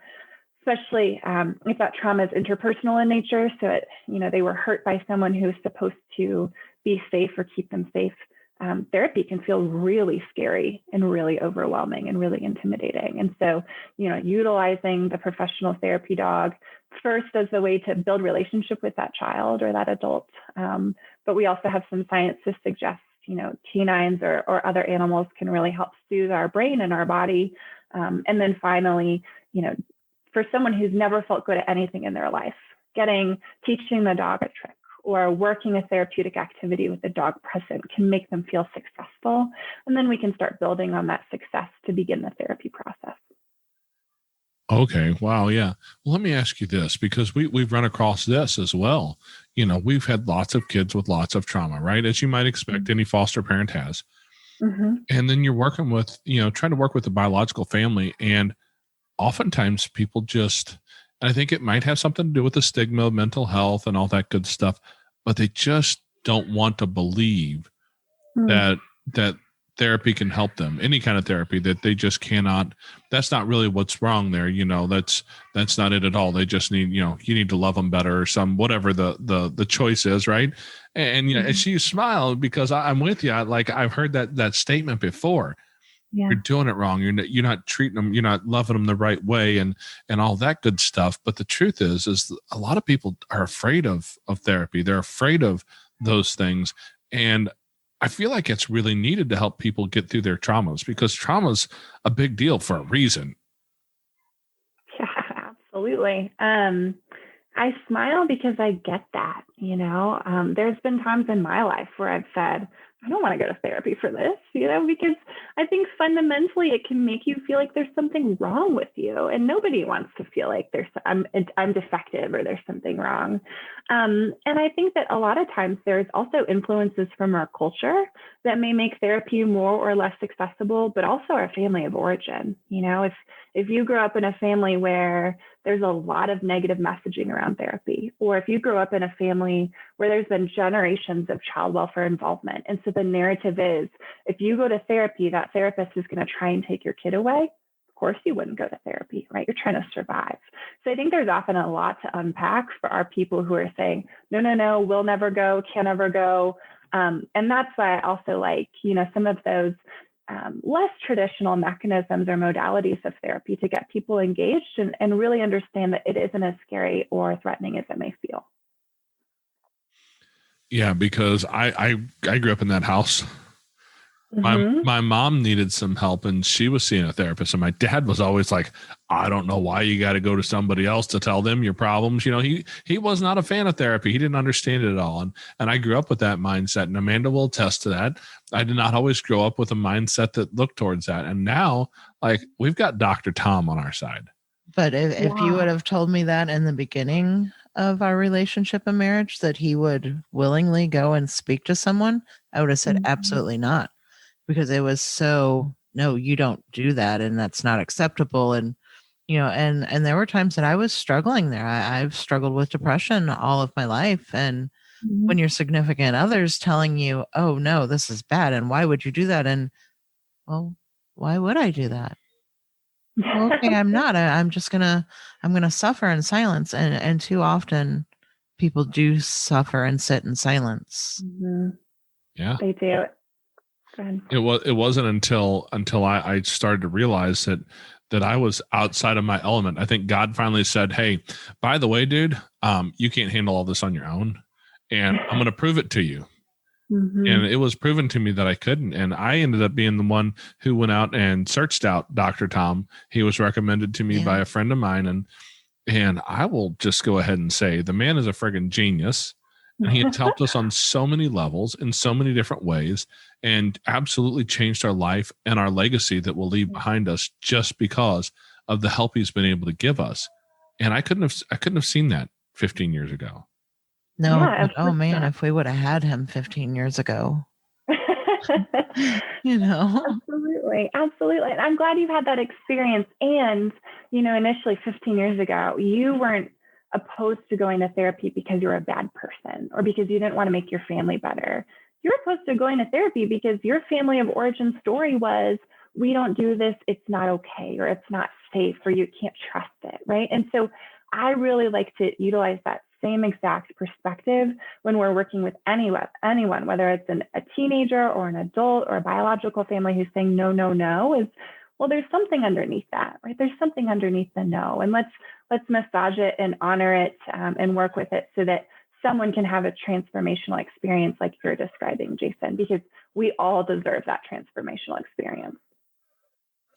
Speaker 4: especially if that trauma is interpersonal in nature. So they were hurt by someone who is supposed to be safe or keep them safe, therapy can feel really scary and really overwhelming and really intimidating. And so, utilizing the professional therapy dog first as a way to build relationship with that child or that adult. But we also have some science to suggest, canines or other animals can really help soothe our brain and our body. And then finally, for someone who's never felt good at anything in their life, teaching the dog a trick or working a therapeutic activity with the dog present can make them feel successful. And then we can start building on that success to begin the therapy process.
Speaker 1: Okay. Wow. Yeah. Well, let me ask you this, because we've run across this as well. We've had lots of kids with lots of trauma, right? As you might expect, any foster parent has.
Speaker 4: Mm-hmm.
Speaker 1: And then you're working with, trying to work with the biological family. And oftentimes people just, and I think it might have something to do with the stigma of mental health and all that good stuff, but they just don't want to believe that therapy can help them, any kind of therapy, that they just cannot. That's not really what's wrong there. That's not it at all. They just need, you need to love them better or whatever the choice is. Right. And, and she smiled because I'm with you. I've heard that statement before. Yeah. You're doing it wrong. You're not treating them. You're not loving them the right way and all that good stuff. But the truth is a lot of people are afraid of therapy. They're afraid of those things. And I feel like it's really needed to help people get through their traumas, because trauma's a big deal for a reason.
Speaker 4: Yeah, absolutely. I smile because I get that, there's been times in my life where I've said, I don't want to go to therapy for this, because I think fundamentally it can make you feel like there's something wrong with you, and nobody wants to feel like I'm defective or there's something wrong. And I think that a lot of times there's also influences from our culture that may make therapy more or less accessible, but also our family of origin. If you grew up in a family where there's a lot of negative messaging around therapy, or if you grew up in a family where there's been generations of child welfare involvement, and so the narrative is, if you go to therapy, that therapist is going to try and take your kid away. Of course you wouldn't go to therapy, right? You're trying to survive. So I think there's often a lot to unpack for our people who are saying, no, we'll never go, can't ever go. And that's why I also like, some of those less traditional mechanisms or modalities of therapy to get people engaged and really understand that it isn't as scary or threatening as it may feel.
Speaker 1: Yeah, because I grew up in that house. My mom needed some help and she was seeing a therapist, and my dad was always like, I don't know why you got to go to somebody else to tell them your problems. He was not a fan of therapy. He didn't understand it at all. And I grew up with that mindset, and Amanda will attest to that. I did not always grow up with a mindset that looked towards that. And now, we've got Dr. Tom on our side.
Speaker 3: But if you would have told me that in the beginning of our relationship and marriage, that he would willingly go and speak to someone, I would have said absolutely not. Because it was no, you don't do that, and that's not acceptable. And, and there were times that I was struggling there. I've struggled with depression all of my life. And when your significant other's telling you, oh no, this is bad, and why would you do that? And, well, why would I do that? Well, okay, I'm not. I'm going to suffer in silence. And too often people do suffer and sit in silence.
Speaker 4: Mm-hmm.
Speaker 1: Yeah,
Speaker 4: they do.
Speaker 1: It wasn't until I started to realize that I was outside of my element. I think God finally said, hey, by the way, dude, you can't handle all this on your own, and I'm going to prove it to you. Mm-hmm. And it was proven to me that I couldn't. And I ended up being the one who went out and searched out Dr. Tom. He was recommended to me by a friend of mine. And I will just go ahead and say the man is a friggin' genius. And he has helped us on so many levels in so many different ways, and absolutely changed our life and our legacy that we'll leave behind us just because of the help he's been able to give us. And I couldn't have seen that 15 years ago.
Speaker 3: No, but, oh man, if we would have had him 15 years ago.
Speaker 4: Absolutely. And I'm glad you've had that experience. And, initially 15 years ago, you weren't opposed to going to therapy because you're a bad person or because you didn't want to make your family better. You're opposed to going to therapy because your family of origin story was, we don't do this, it's not okay, or it's not safe, or you can't trust it, right? And so I really like to utilize that same exact perspective when we're working with anyone, whether it's a teenager or an adult or a biological family who's saying no, no, no, is, well, there's something underneath that, right? There's something underneath the no, and let's massage it and honor it and work with it so that someone can have a transformational experience like you're describing, Jason, because we all deserve that transformational experience.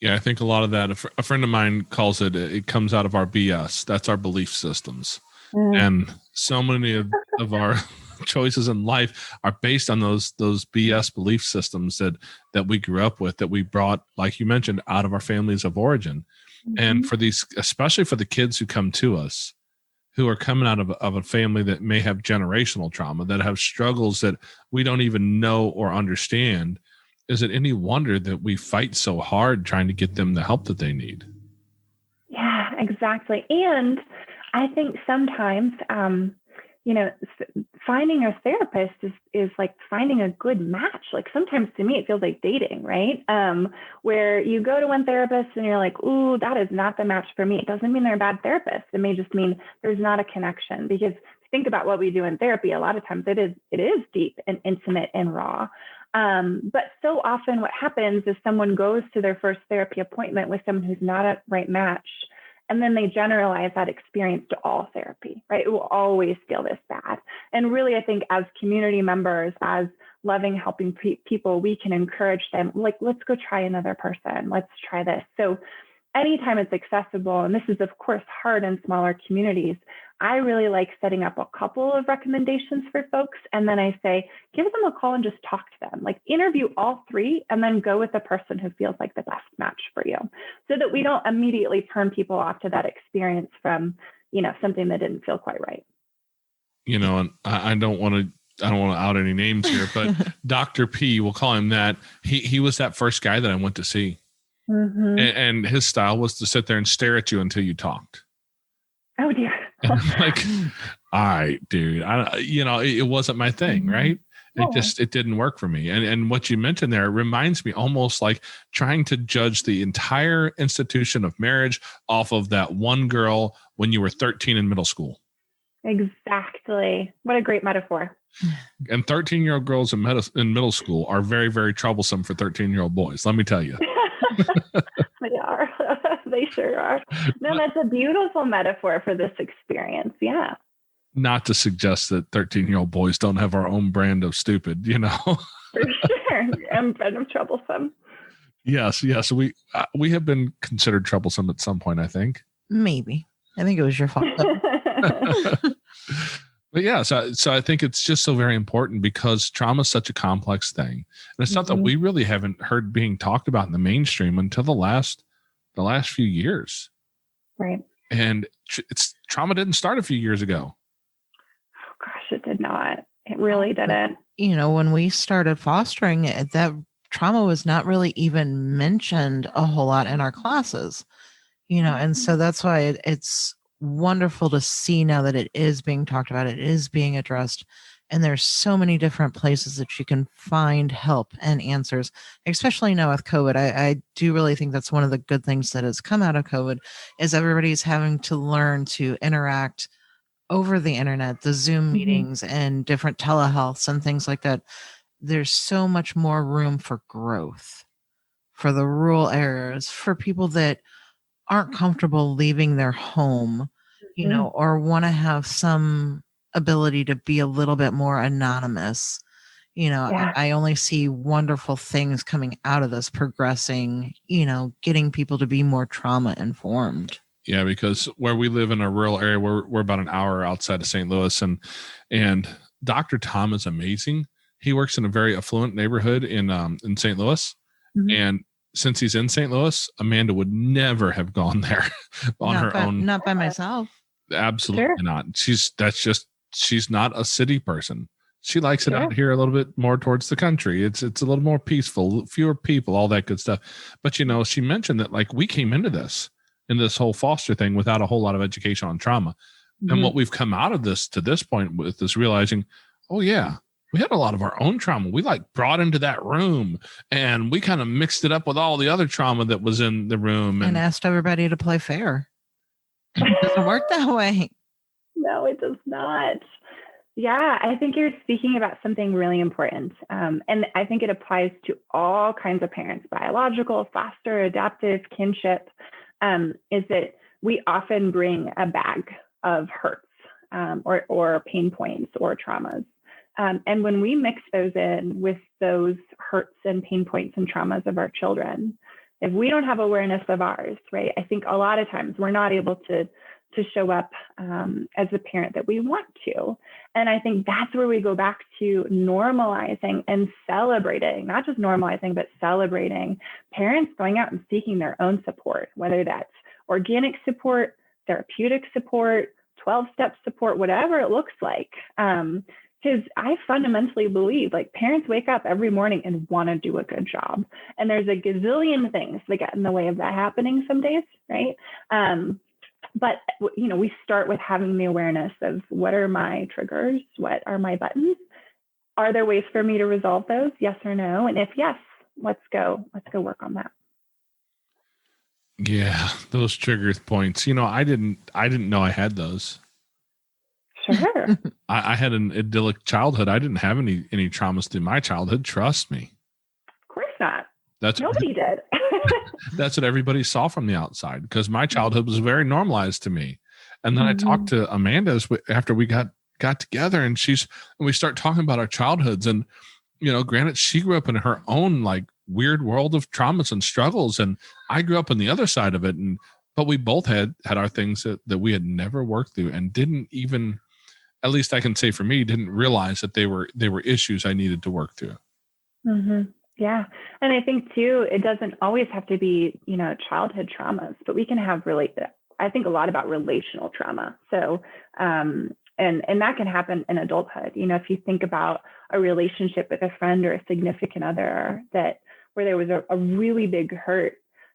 Speaker 1: Yeah, I think a lot of that, a friend of mine calls it comes out of our BS. That's our belief systems. And so many of our choices in life are based on those BS belief systems that we grew up with, that we brought, like you mentioned, out of our families of origin. And for these, especially for the kids who come to us, who are coming out of a family that may have generational trauma, that have struggles that we don't even know or understand, is it any wonder that we fight so hard trying to get them the help that they need?
Speaker 4: Yeah, exactly. And I think sometimes, finding a therapist is like finding a good match. Like sometimes to me, it feels like dating, right? Where you go to one therapist and you're like, ooh, that is not the match for me. It doesn't mean they're a bad therapist. It may just mean there's not a connection, because think about what we do in therapy. A lot of times it is deep and intimate and raw. But so often what happens is someone goes to their first therapy appointment with someone who's not a right match, and then they generalize that experience to all therapy, right? It will always feel this bad. And really, I think as community members, as loving, helping people, we can encourage them, like, let's go try another person. Let's try this. So anytime it's accessible, and this is of course hard in smaller communities, I really like setting up a couple of recommendations for folks. And then I say, give them a call and just talk to them, like interview all three, and then go with the person who feels like the best match for you, so that we don't immediately turn people off to that experience from, something that didn't feel quite right.
Speaker 1: And I don't want to out any names here, but Dr. P, we'll call him that. He was that first guy that I went to see. And his style was to sit there and stare at you until you talked.
Speaker 4: Oh dear.
Speaker 1: And I'm like, all right, dude, it wasn't my thing, right? It didn't work for me. And what you mentioned there reminds me almost like trying to judge the entire institution of marriage off of that one girl when you were 13 in middle school.
Speaker 4: Exactly. What a great metaphor.
Speaker 1: And 13-year-old girls in middle school are very, very troublesome for 13-year-old boys. Let me tell you.
Speaker 4: They are. They sure are. No, that's a beautiful metaphor for this experience. Yeah.
Speaker 1: Not to suggest that 13-year-old boys don't have our own brand of stupid, For
Speaker 4: sure. And brand of troublesome.
Speaker 1: Yes. We have been considered troublesome at some point, I think.
Speaker 3: Maybe. I think it was your fault.
Speaker 1: But yeah, so I think it's just so very important, because trauma is such a complex thing. And it's not that we really haven't heard being talked about in the mainstream until the last few years.
Speaker 4: Right.
Speaker 1: And trauma didn't start a few years ago.
Speaker 4: Oh gosh, it did not. It really didn't.
Speaker 3: When we started fostering, that trauma was not really even mentioned a whole lot in our classes, and so that's why it's wonderful to see now that it is being talked about, it is being addressed, and there's so many different places that you can find help and answers, especially now with COVID. I do really think that's one of the good things that has come out of COVID, is everybody's having to learn to interact over the internet, the Zoom meetings and different telehealths and things like that. There's so much more room for growth for the rural areas, for people that aren't comfortable leaving their home, or want to have some ability to be a little bit more anonymous. I only see wonderful things coming out of this, progressing, getting people to be more trauma informed.
Speaker 1: Yeah, because where we live in a rural area, we're about an hour outside of St. Louis, and Dr. Tom is amazing. He works in a very affluent neighborhood in St. Louis, and since he's in St. Louis, Amanda would never have gone there on her own. Not
Speaker 3: by myself.
Speaker 1: Absolutely not. She's not a city person. She likes it out here a little bit more towards the country. It's a little more peaceful, fewer people, all that good stuff. But she mentioned that like we came into this whole foster thing without a whole lot of education on trauma. And what we've come out of this to this point with is realizing, oh yeah, we had a lot of our own trauma. We like brought into that room and we kind of mixed it up with all the other trauma that was in the room.
Speaker 3: And asked everybody to play fair. It doesn't work that way.
Speaker 4: No, it does not. Yeah, I think you're speaking about something really important. And I think it applies to all kinds of parents, biological, foster, adoptive, kinship, is that we often bring a bag of hurts or pain points or traumas. And when we mix those in with those hurts and pain points and traumas of our children, if we don't have awareness of ours, right, I think a lot of times we're not able to show up as a parent that we want to. And I think that's where we go back to normalizing and celebrating, not just normalizing, but celebrating parents going out and seeking their own support, whether that's organic support, therapeutic support, 12-step support, whatever it looks like. Because I fundamentally believe like parents wake up every morning and want to do a good job. And there's a gazillion things that get in the way of that happening some days, right? But, we start with having the awareness of what are my triggers? What are my buttons? Are there ways for me to resolve those? Yes or no? And if yes, let's go work on that.
Speaker 1: Yeah, those trigger points. I didn't know I had those.
Speaker 4: Sure.
Speaker 1: I had an idyllic childhood. I didn't have any traumas through my childhood. Trust me.
Speaker 4: Of course not.
Speaker 1: That's
Speaker 4: nobody did.
Speaker 1: That's what everybody saw from the outside, because my childhood was very normalized to me. And then I talked to Amanda after we got together, and we start talking about our childhoods. And, granted, she grew up in her own like weird world of traumas and struggles. And I grew up on the other side of it. But we both had our things that we had never worked through and didn't even, at least I can say for me, didn't realize that they were issues I needed to work through.
Speaker 4: Mm-hmm. Yeah. And I think too, it doesn't always have to be, childhood traumas, but we can have I think a lot about relational trauma. So, and that can happen in adulthood. If you think about a relationship with a friend or a significant other where there was a really big hurt,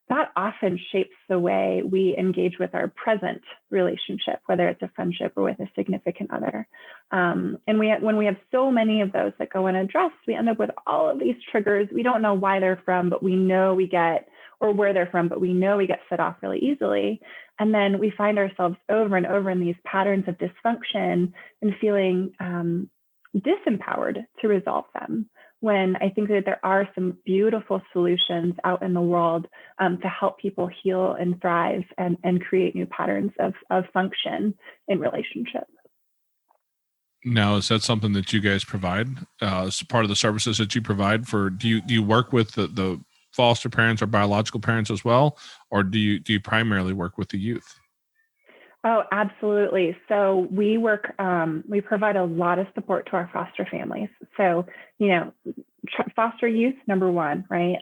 Speaker 4: that often shapes the way we engage with our present relationship, whether it's a friendship or with a significant other. And when we have so many of those that go unaddressed, we end up with all of these triggers. We don't know why they're from, but we know or where they're from, but we know we get set off really easily. And then we find ourselves over and over in these patterns of dysfunction and feeling disempowered to resolve them. When I think that there are some beautiful solutions out in the world to help people heal and thrive and create new patterns of function in relationships.
Speaker 1: Now, is that something that you guys provide as part of the services that you provide for? Do you work with the foster parents or biological parents as well, or do you primarily work with the youth?
Speaker 4: Oh, absolutely. So we provide a lot of support to our foster families. So, foster youth, number one, right?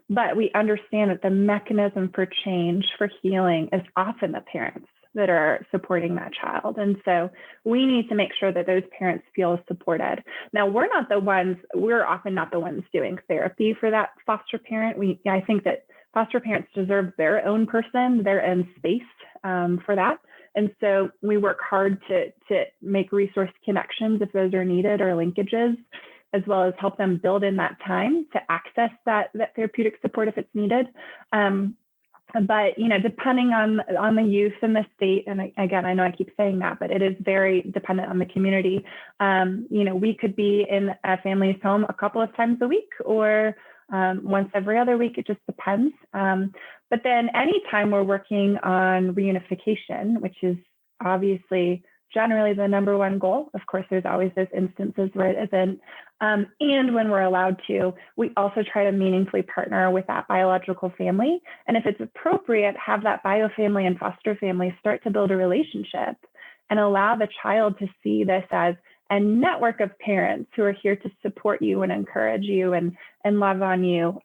Speaker 4: But we understand that the mechanism for change, for healing, is often the parents that are supporting that child. And so we need to make sure that those parents feel supported. Now, we're often not the ones doing therapy for that foster parent. I think that foster parents deserve their own person, their own space for that. And so we work hard to make resource connections if those are needed, or linkages, as well as help them build in that time to access that therapeutic support if it's needed. But, depending on the youth and the state, and again, I know I keep saying that, but it is very dependent on the community. We could be in a family's home a couple of times a week, or once every other week. It just depends. But then anytime we're working on reunification, which is obviously generally the number one goal. Of course, there's always those instances where it isn't. And when we're allowed to, we also try to meaningfully partner with that biological family. And if it's appropriate, have that bio family and foster family start to build a relationship and allow the child to see this as a network of parents who are here to support you and encourage you and love on you.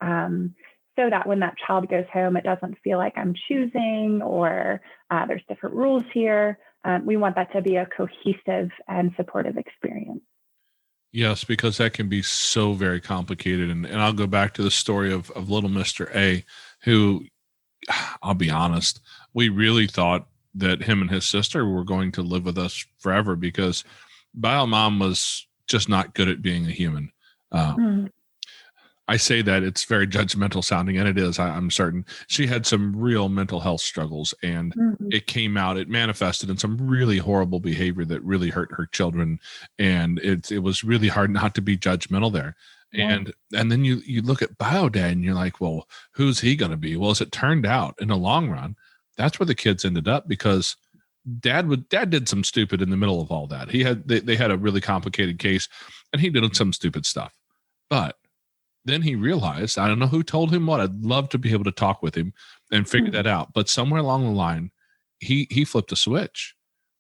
Speaker 4: So that when that child goes home, it doesn't feel like I'm choosing or there's different rules here. We want that to be a cohesive and supportive experience.
Speaker 1: Yes, because that can be so very complicated. And I'll go back to the story of little Mr. A, who, I'll be honest, we really thought that him and his sister were going to live with us forever, because bio mom was just not good at being a human. I say that it's very judgmental sounding, and it is. I'm certain she had some real mental health struggles, and it came out. It manifested in some really horrible behavior that really hurt her children, and it was really hard not to be judgmental there.
Speaker 4: Yeah.
Speaker 1: And then you look at Biodad, and you're like, well, who's he going to be? Well, as it turned out, in the long run, that's where the kids ended up, because Dad did some stupid in the middle of all that. They had a really complicated case, and he did some stupid stuff, but then he realized, I don't know who told him what. I'd love to be able to talk with him and figure that out. But somewhere along the line, he flipped a switch.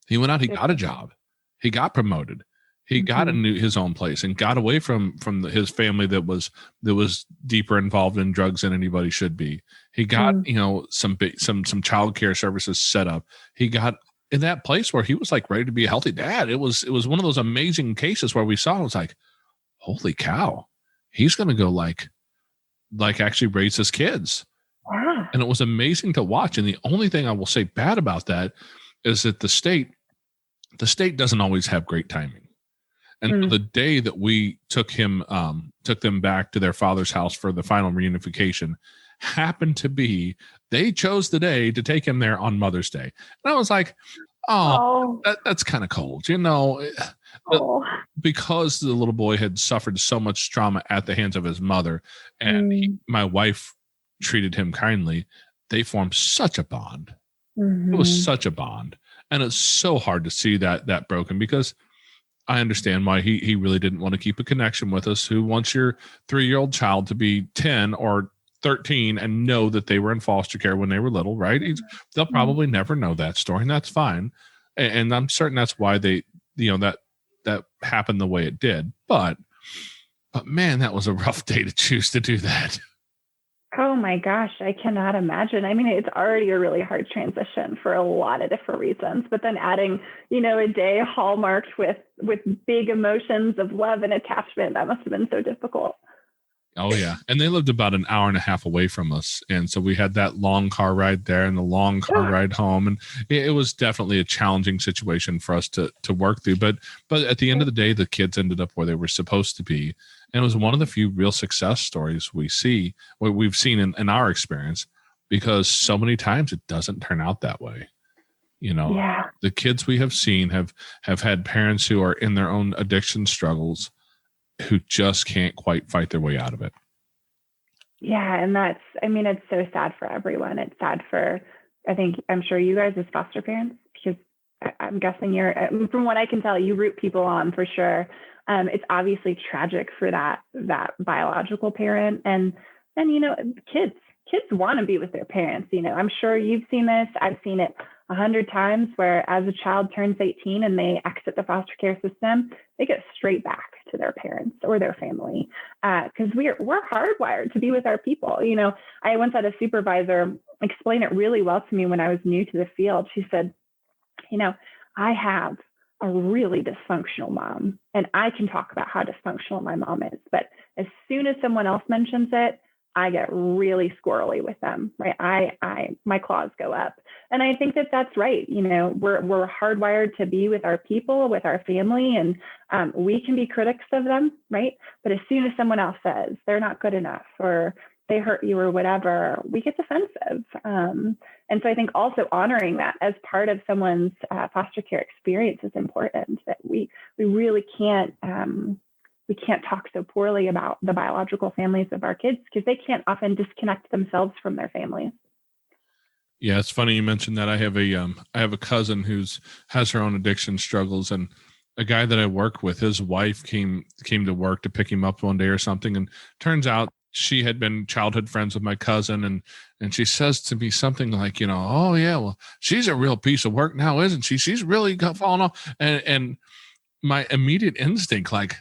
Speaker 1: He went out, he got a job, he got promoted, he got his own place, and got away from his family that was deeper involved in drugs than anybody should be. He got some childcare services set up. He got in that place where he was like ready to be a healthy dad. It was one of those amazing cases where we saw, it was like, holy cow. He's going to go like actually raise his kids.
Speaker 4: Wow.
Speaker 1: And it was amazing to watch. And the only thing I will say bad about that is that the state doesn't always have great timing. And the day that we took them back to their father's house for the final reunification happened to be, they chose the day to take him there on Mother's Day. And I was like, that's kind of cold, because the little boy had suffered so much trauma at the hands of his mother, and my wife treated him kindly. They formed such a bond. It was such a bond. And it's so hard to see that broken, because I understand why he really didn't want to keep a connection with us. Who wants your 3-year-old child to be 10 or 13 and know that they were in foster care when they were little, right? They'll probably never know that story, and that's fine. And I'm certain that's why they, that happened the way it did. But man, that was a rough day to choose to do that.
Speaker 4: Oh my gosh, I cannot imagine. I mean, it's already a really hard transition for a lot of different reasons, but then adding, a day hallmarked with big emotions of love and attachment, that must have been so difficult.
Speaker 1: Oh yeah. And they lived about an hour and a half away from us. And so we had that long car ride there and the long car ride home. And it was definitely a challenging situation for us to work through. But at the end of the day, the kids ended up where they were supposed to be. And it was one of the few real success stories we've seen in our experience, because so many times it doesn't turn out that way. The kids we have seen have had parents who are in their own addiction struggles, who just can't quite fight their way out of it.
Speaker 4: Yeah. And it's so sad for everyone. It's sad for, I'm sure you guys as foster parents, because I'm guessing from what I can tell, you root people on for sure. It's obviously tragic for that biological parent. And kids want to be with their parents. I'm sure you've seen this. I've seen it 100 times, where as a child turns 18 and they exit the foster care system, they get straight back to their parents or their family, because we're hardwired to be with our people. I once had a supervisor explain it really well to me when I was new to the field. She said, I have a really dysfunctional mom, and I can talk about how dysfunctional my mom is, but as soon as someone else mentions it, I get really squirrely with them, right? My claws go up. And I think that's right. We're hardwired to be with our people, with our family, and we can be critics of them, right? But as soon as someone else says they're not good enough or they hurt you or whatever, we get defensive. And so I think also honoring that as part of someone's foster care experience is important, that we really can't talk so poorly about the biological families of our kids, because they can't often disconnect themselves from their families.
Speaker 1: Yeah, it's funny you mentioned that. I have a cousin has her own addiction struggles, and a guy that I work with, his wife came to work to pick him up one day or something, and turns out she had been childhood friends with my cousin, and she says to me something like, oh yeah, well, she's a real piece of work now, isn't she? She's really fallen off. And my immediate instinct, like,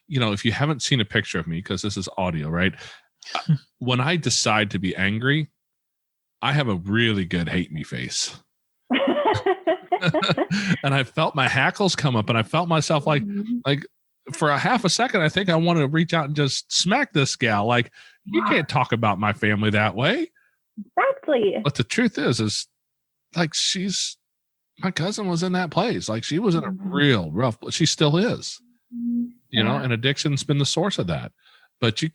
Speaker 1: if you haven't seen a picture of me, because this is audio, right? When I decide to be angry, I have a really good hate me face. And I felt my hackles come up, and I felt myself like for a half a second, I think I wanted to reach out and just smack this gal. Like, you can't talk about my family that way.
Speaker 4: Exactly.
Speaker 1: But the truth is like, my cousin was in that place. Like, she was in a real rough, she still is, and addiction's been the source of that. but you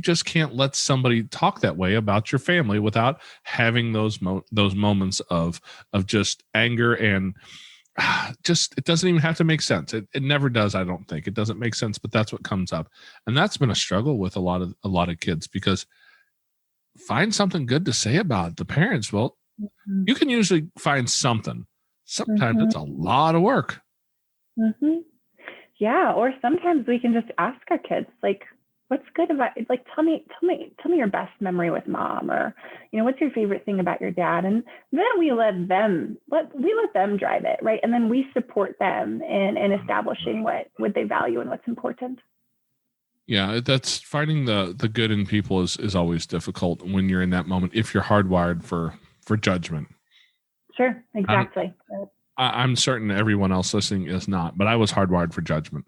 Speaker 1: just can't let somebody talk that way about your family without having those moments of just anger and just, it doesn't even have to make sense. It never does. I don't think it doesn't make sense, but that's what comes up. And that's been a struggle with a lot of kids, because find something good to say about the parents. Well, you can usually find something. Sometimes it's a lot of work.
Speaker 4: Yeah. Or sometimes we can just ask our kids, like, what's good about, like, tell me your best memory with mom, or, what's your favorite thing about your dad? And then we let them drive it. Right. And then we support them in establishing what they value and what's important.
Speaker 1: Yeah. That's finding the good in people is always difficult when you're in that moment, if you're hardwired for judgment.
Speaker 4: Sure. Exactly.
Speaker 1: I'm certain everyone else listening is not, but I was hardwired for judgment.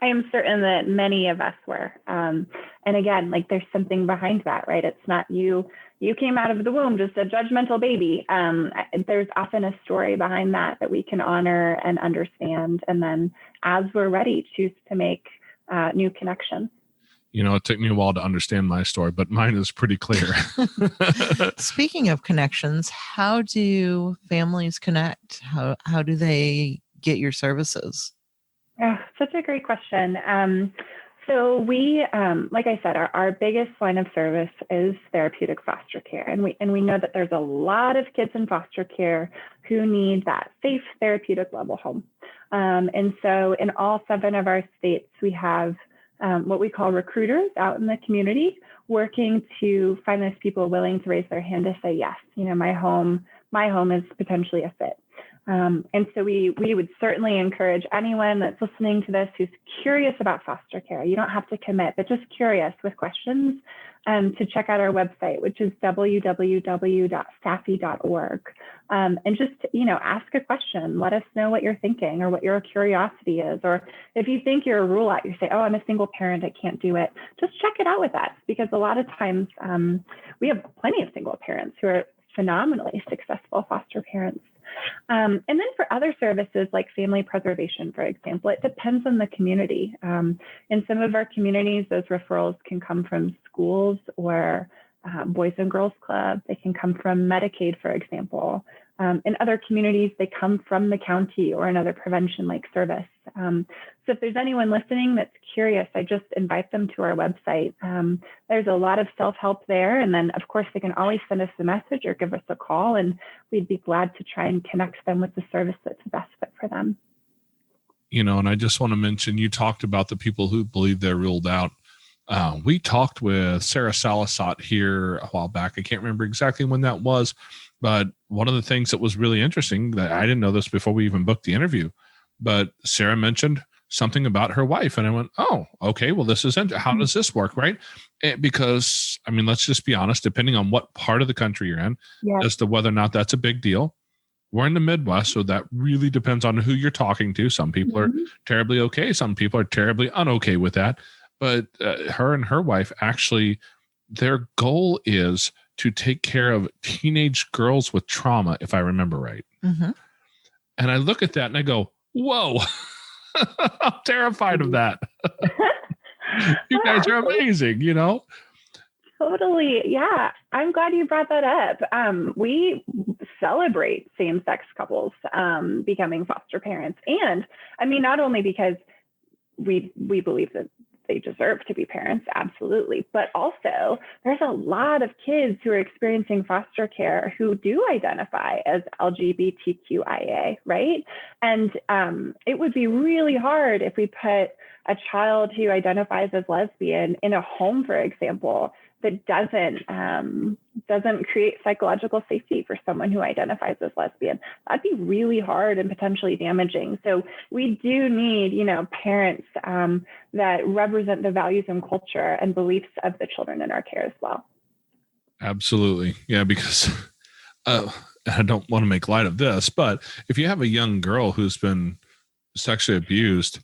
Speaker 4: I am certain that many of us were. And again, like, there's something behind that, right? It's not you came out of the womb just a judgmental baby. There's often a story behind that we can honor and understand. And then as we're ready, choose to make new connections.
Speaker 1: It took me a while to understand my story, but mine is pretty clear.
Speaker 3: Speaking of connections, how do families connect? How do they get your services?
Speaker 4: Oh, such a great question. So we, like I said, our biggest line of service is therapeutic foster care. And we know that there's a lot of kids in foster care who need that safe therapeutic level home. And so in all 7 of our states, we have what we call recruiters out in the community, working to find those people willing to raise their hand to say, yes, my home is potentially a fit. And so we would certainly encourage anyone that's listening to this who's curious about foster care. You don't have to commit, but just curious with questions, to check out our website, which is www.safy.org. And just, ask a question. Let us know what you're thinking or what your curiosity is. Or if you think you're a rule out, you say, oh, I'm a single parent, I can't do it. Just check it out with us, because a lot of times we have plenty of single parents who are phenomenally successful foster parents. And then for other services like family preservation, for example, it depends on the community. In some of our communities, those referrals can come from schools or Boys and Girls Club. They can come from Medicaid, for example. In other communities, they come from the county or another prevention-like service. So if there's anyone listening that's curious, I just invite them to our website. There's a lot of self-help there. And then, of course, they can always send us a message or give us a call, and we'd be glad to try and connect them with the service that's the best fit for them.
Speaker 1: And I just want to mention, you talked about the people who believe they're ruled out. We talked with Sarah Salasot here a while back. I can't remember exactly when that was, but one of the things that was really interesting, that I didn't know this before we even booked the interview, but Sarah mentioned something about her wife. And I went, oh, okay, well, this is, how does this work? Right. Because let's just be honest, depending on what part of the country you're in, as to whether or not that's a big deal. We're in the Midwest, so that really depends on who you're talking to. Some people are terribly okay. Some people are terribly unokay with that. But her and her wife, actually, their goal is to take care of teenage girls with trauma, if I remember right. And I look at that and I go, whoa, I'm terrified of that. You guys are amazing,
Speaker 4: Totally. Yeah. I'm glad you brought that up. We celebrate same-sex couples becoming foster parents. And not only because we believe that they deserve to be parents, absolutely, but also there's a lot of kids who are experiencing foster care who do identify as LGBTQIA, right? And it would be really hard if we put a child who identifies as lesbian in a home, for example, that doesn't create psychological safety for someone who identifies as lesbian. That'd be really hard and potentially damaging. So we do need, parents that represent the values and culture and beliefs of the children in our care as well.
Speaker 1: Absolutely. Yeah, because I don't want to make light of this, but if you have a young girl who's been sexually abused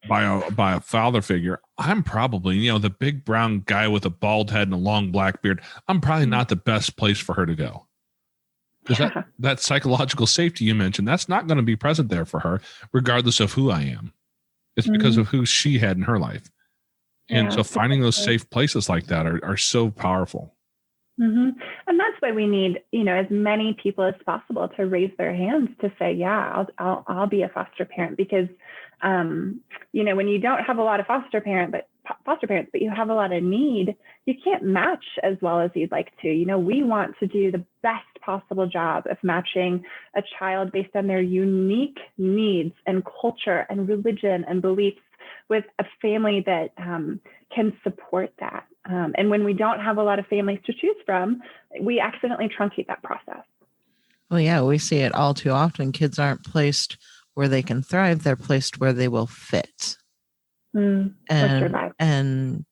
Speaker 1: by a father figure, I'm probably, the big brown guy with a bald head and a long black beard, I'm probably not the best place for her to go. Because that psychological safety you mentioned, that's not going to be present there for her, regardless of who I am. It's because of who she had in her life. And so finding those safe places like that are so powerful.
Speaker 4: And that's why we need, as many people as possible to raise their hands to say, yeah, I'll be a foster parent, because, when you don't have a lot of foster parents, but you have a lot of need, you can't match as well as you'd like to. We want to do the best possible job of matching a child based on their unique needs and culture and religion and beliefs with a family that can support that. And when we don't have a lot of families to choose from, we accidentally truncate that process.
Speaker 3: Well, yeah, we see it all too often. Kids aren't placed where they can thrive. They're placed where they will fit. And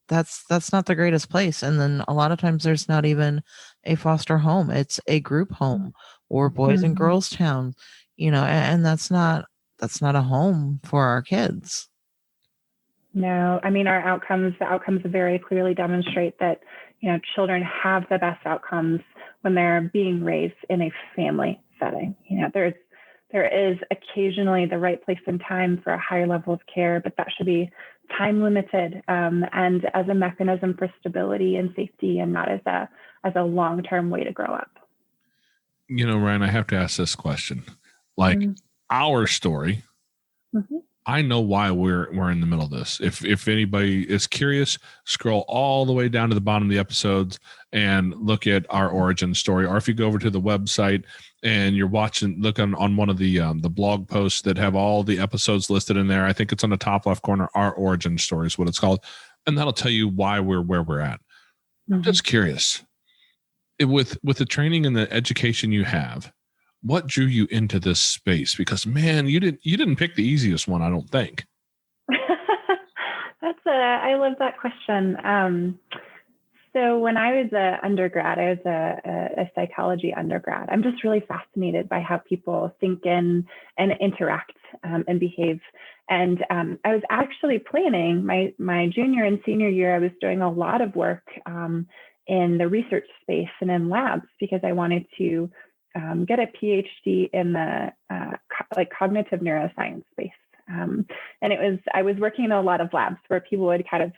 Speaker 3: that's not the greatest place. And then a lot of times there's not even a foster home. It's a group home or boys and girls town, and that's not a home for our kids.
Speaker 4: No, I mean, the outcomes very clearly demonstrate that, children have the best outcomes when they're being raised in a family setting. There is occasionally the right place and time for a higher level of care, but that should be time limited, and as a mechanism for stability and safety, and not as a long-term way to grow up.
Speaker 1: Ryan, I have to ask this question. Like our story, I know why we're in the middle of this. If anybody is curious, scroll all the way down to the bottom of the episodes and look at our origin story. Or if you go over to the website and you're look on one of the blog posts that have all the episodes listed in there. I think it's on the top left corner. Our origin story is what it's called, and that'll tell you why we're where we're at. I'm just curious, with the training and the education you have, what drew you into this space? Because man, you didn't pick the easiest one, I don't think.
Speaker 4: I love that question. So when I was an undergrad, I was a psychology undergrad. I'm just really fascinated by how people think and interact and behave. And I was actually planning my junior and senior year. I was doing a lot of work in the research space and in labs, because I wanted to get a PhD in the cognitive neuroscience space. And I was working in a lot of labs where people would kind of,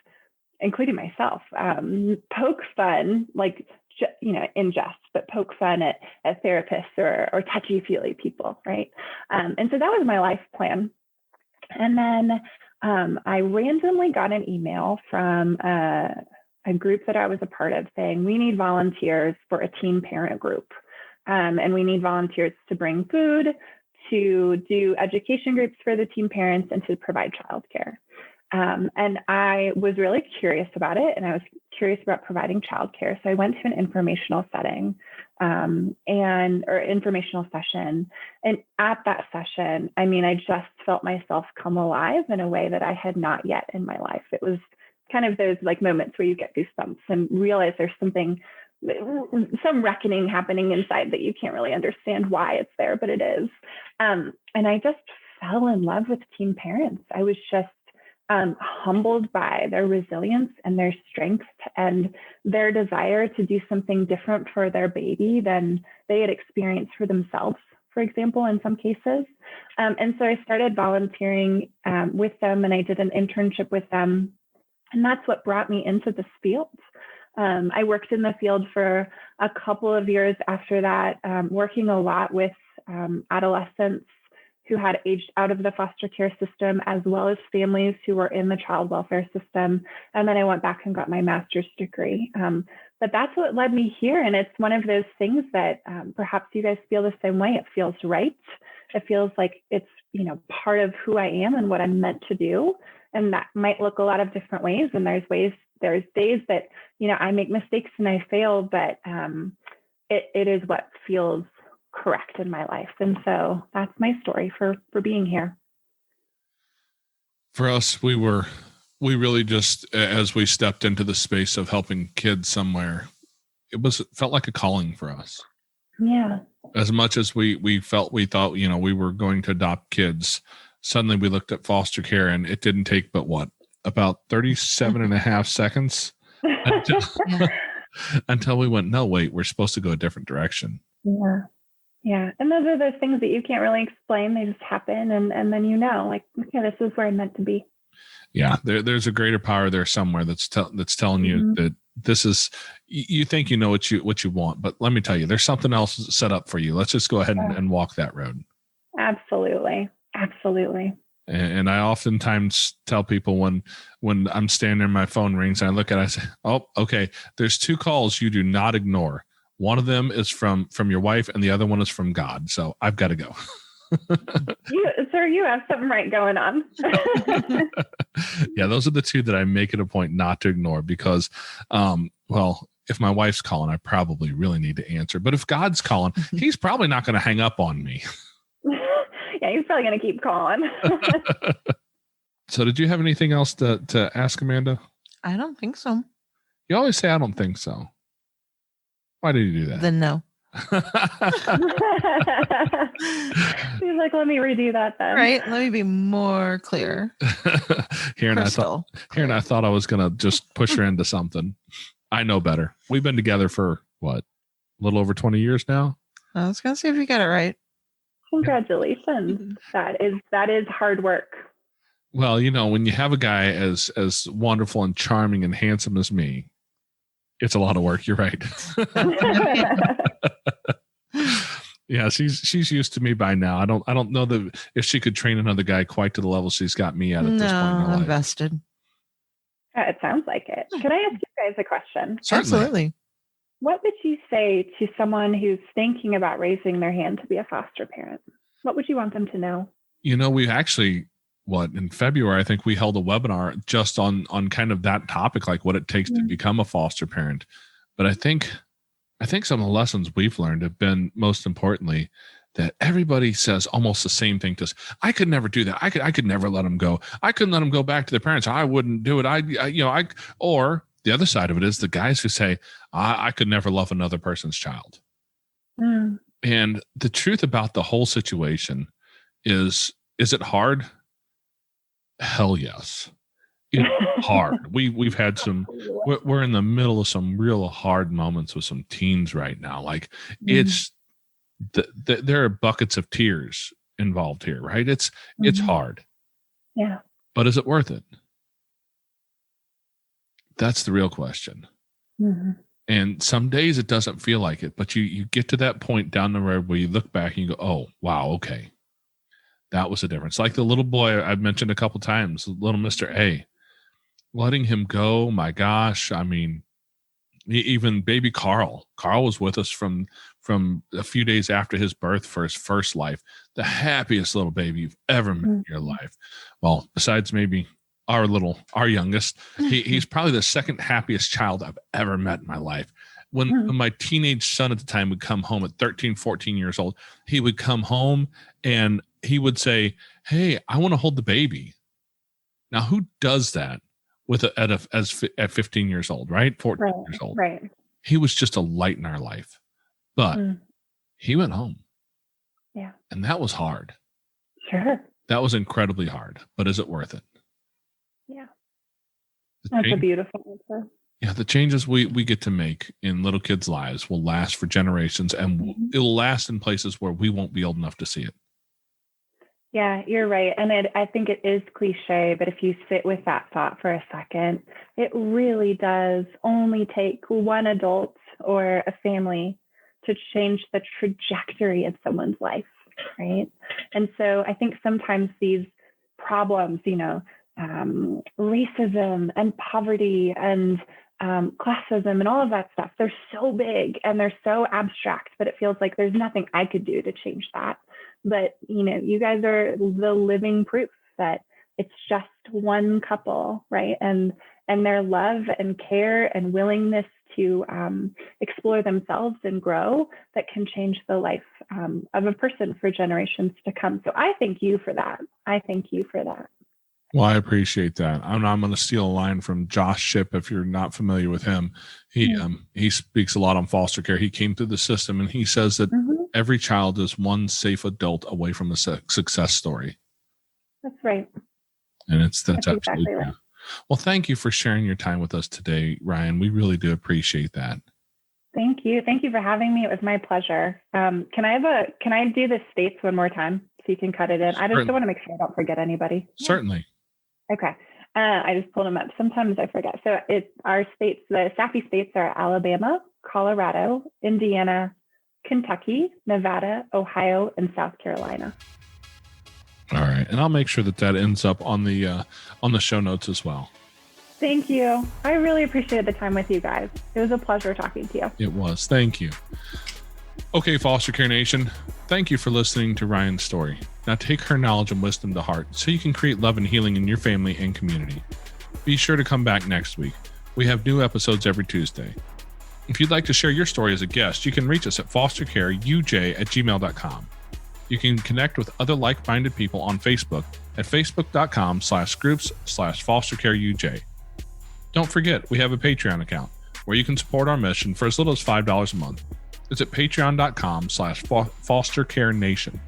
Speaker 4: including myself, poke fun, in jest, but poke fun at therapists or touchy-feely people, right? And so that was my life plan. And then I randomly got an email from a group that I was a part of saying, we need volunteers for a teen parent group. And we need volunteers to bring food, to do education groups for the teen parents, and to provide childcare. And I was really curious about it, and I was curious about providing childcare. So I went to an informational setting or informational session. And at that session, I just felt myself come alive in a way that I had not yet in my life. It was kind of those moments where you get goosebumps and realize there's some reckoning happening inside that you can't really understand why it's there, but it is. And I just fell in love with teen parents. I was just humbled by their resilience and their strength and their desire to do something different for their baby than they had experienced for themselves, for example, in some cases. And so I started volunteering with them, and I did an internship with them. And that's what brought me into this field. I worked in the field for a couple of years after that, working a lot with adolescents who had aged out of the foster care system, as well as families who were in the child welfare system. And then I went back and got my master's degree. But that's what led me here. And it's one of those things that perhaps you guys feel the same way. It feels right. It feels like it's, part of who I am and what I'm meant to do. And that might look a lot of different ways. And there's days that, I make mistakes and I fail, but it is what feels correct in my life. And so that's my story for being here.
Speaker 1: For us, we really just, as we stepped into the space of helping kids somewhere, it felt like a calling for us.
Speaker 4: Yeah.
Speaker 1: As much as we thought, we were going to adopt kids, suddenly we looked at foster care, and it didn't take but about 37 and a half seconds until we went, no, wait, we're supposed to go a different direction.
Speaker 4: Yeah. Yeah. And those are those things that you can't really explain. They just happen. And then, okay, this is where I'm meant to be.
Speaker 1: Yeah, there's a greater power there somewhere that's telling you that this is, you think you know what you want, but let me tell you, there's something else set up for you. Let's just go ahead and walk that road.
Speaker 4: Absolutely.
Speaker 1: And I oftentimes tell people when I'm standing there, my phone rings and I look at it, I say, oh, okay, there's 2 calls you do not ignore. One of them is from your wife and the other one is from God. So I've got to go.
Speaker 4: You have something right going on.
Speaker 1: Yeah, those are the 2 that I make it a point not to ignore because, if my wife's calling, I probably really need to answer. But if God's calling, he's probably not going to hang up on me.
Speaker 4: Yeah, he's probably going to keep calling.
Speaker 1: So did you have anything else to ask, Amanda?
Speaker 3: I don't think so.
Speaker 1: You always say, I don't think so. Why did you do that?
Speaker 3: Then no.
Speaker 4: He's like, let me redo that then.
Speaker 3: Right. Let me be more clear.
Speaker 1: Here and I thought I was going to just push her into something. I know better. We've been together for what? A little over 20 years now.
Speaker 3: I was going to see if you got it right.
Speaker 4: Congratulations. That is hard work.
Speaker 1: Well, when you have a guy as wonderful and charming and handsome as me, it's a lot of work. You're right. Yeah, she's used to me by now. I don't know that if she could train another guy quite to the level she's got me at this point in her life.
Speaker 3: I'm vested.
Speaker 4: It sounds like it. Can I ask you guys a question?
Speaker 1: Certainly.
Speaker 3: Absolutely.
Speaker 4: What would you say to someone who's thinking about raising their hand to be a foster parent? What would you want them to know?
Speaker 1: We actually, in February, I think we held a webinar just on kind of that topic, like what it takes to become a foster parent. But I think some of the lessons we've learned have been, most importantly, that everybody says almost the same thing to us. I could never do that. I could never let them go. I couldn't let them go back to their parents. I wouldn't do it. Or the other side of it is the guys who say, I could never love another person's child. And the truth about the whole situation is it hard? Hell yes. It's hard. We've had we're in the middle of some real hard moments with some teens right now. Like it's, there are buckets of tears involved here, right? It's hard.
Speaker 4: Yeah.
Speaker 1: But is it worth it? That's the real question. And some days it doesn't feel like it, but you get to that point down the road where you look back and you go, oh, wow, okay. That was a difference. Like the little boy I've mentioned a couple times, little Mr. A, letting him go. My gosh. I mean, even baby Carl was with us from a few days after his birth for his first life, the happiest little baby you've ever met in your life. Well, besides maybe our youngest, he's probably the second happiest child I've ever met in my life. When my teenage son at the time would come home at 13, 14 years old, he would come home and he would say, hey, I want to hold the baby. Now, who does that at 15 years old, right? 14 years old.
Speaker 4: Right.
Speaker 1: He was just a light in our life, but he went home.
Speaker 4: Yeah.
Speaker 1: And that was hard.
Speaker 4: Sure.
Speaker 1: That was incredibly hard, but is it worth it?
Speaker 4: Yeah. That's a beautiful answer.
Speaker 1: Yeah. The changes we get to make in little kids' lives will last for generations, and it'll last in places where we won't be old enough to see it.
Speaker 4: Yeah, you're right. And I think it is cliche, but if you sit with that thought for a second, it really does only take one adult or a family to change the trajectory of someone's life, right? And so I think sometimes these problems, racism and poverty and classism and all of that stuff, they're so big and they're so abstract, but it feels like there's nothing I could do to change that. But, you guys are the living proof that it's just one couple, right? And their love and care and willingness to explore themselves and grow that can change the life of a person for generations to come. So I thank you for that. Well,
Speaker 1: I appreciate that. I'm going to steal a line from Josh Shipp. If you're not familiar with him, he speaks a lot on foster care. He came through the system and he says that every child is one safe adult away from a success story.
Speaker 4: That's right.
Speaker 1: And that's absolutely
Speaker 4: exactly right.
Speaker 1: Well, thank you for sharing your time with us today, Ryann. We really do appreciate that.
Speaker 4: Thank you. Thank you for having me. It was my pleasure. Can I do the states one more time so you can cut it in? I just want to make sure I don't forget anybody.
Speaker 1: Certainly.
Speaker 4: Okay. I just pulled them up. Sometimes I forget. So our states, the SAFY states are Alabama, Colorado, Indiana, Kentucky, Nevada, Ohio, and South Carolina.
Speaker 1: All right. And I'll make sure that ends up on the show notes as well.
Speaker 4: Thank you. I really appreciated the time with you guys. It was a pleasure talking to you.
Speaker 1: It was. Thank you. Okay, Foster Care Nation, thank you for listening to Ryan's story. Now take her knowledge and wisdom to heart so you can create love and healing in your family and community. Be sure to come back next week. We have new episodes every Tuesday. If you'd like to share your story as a guest, you can reach us at fostercareuj@gmail.com. You can connect with other like-minded people on Facebook at facebook.com/groups/fostercareuj. Don't forget, we have a Patreon account where you can support our mission for as little as $5 a month. It's at patreon.com/fostercarenation.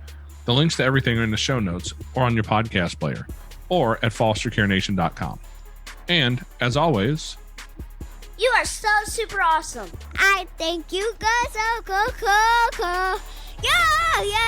Speaker 1: The links to everything are in the show notes or on your podcast player or at fostercarenation.com. And as always,
Speaker 2: You are so super awesome. I think you guys are cool. Yeah, yeah.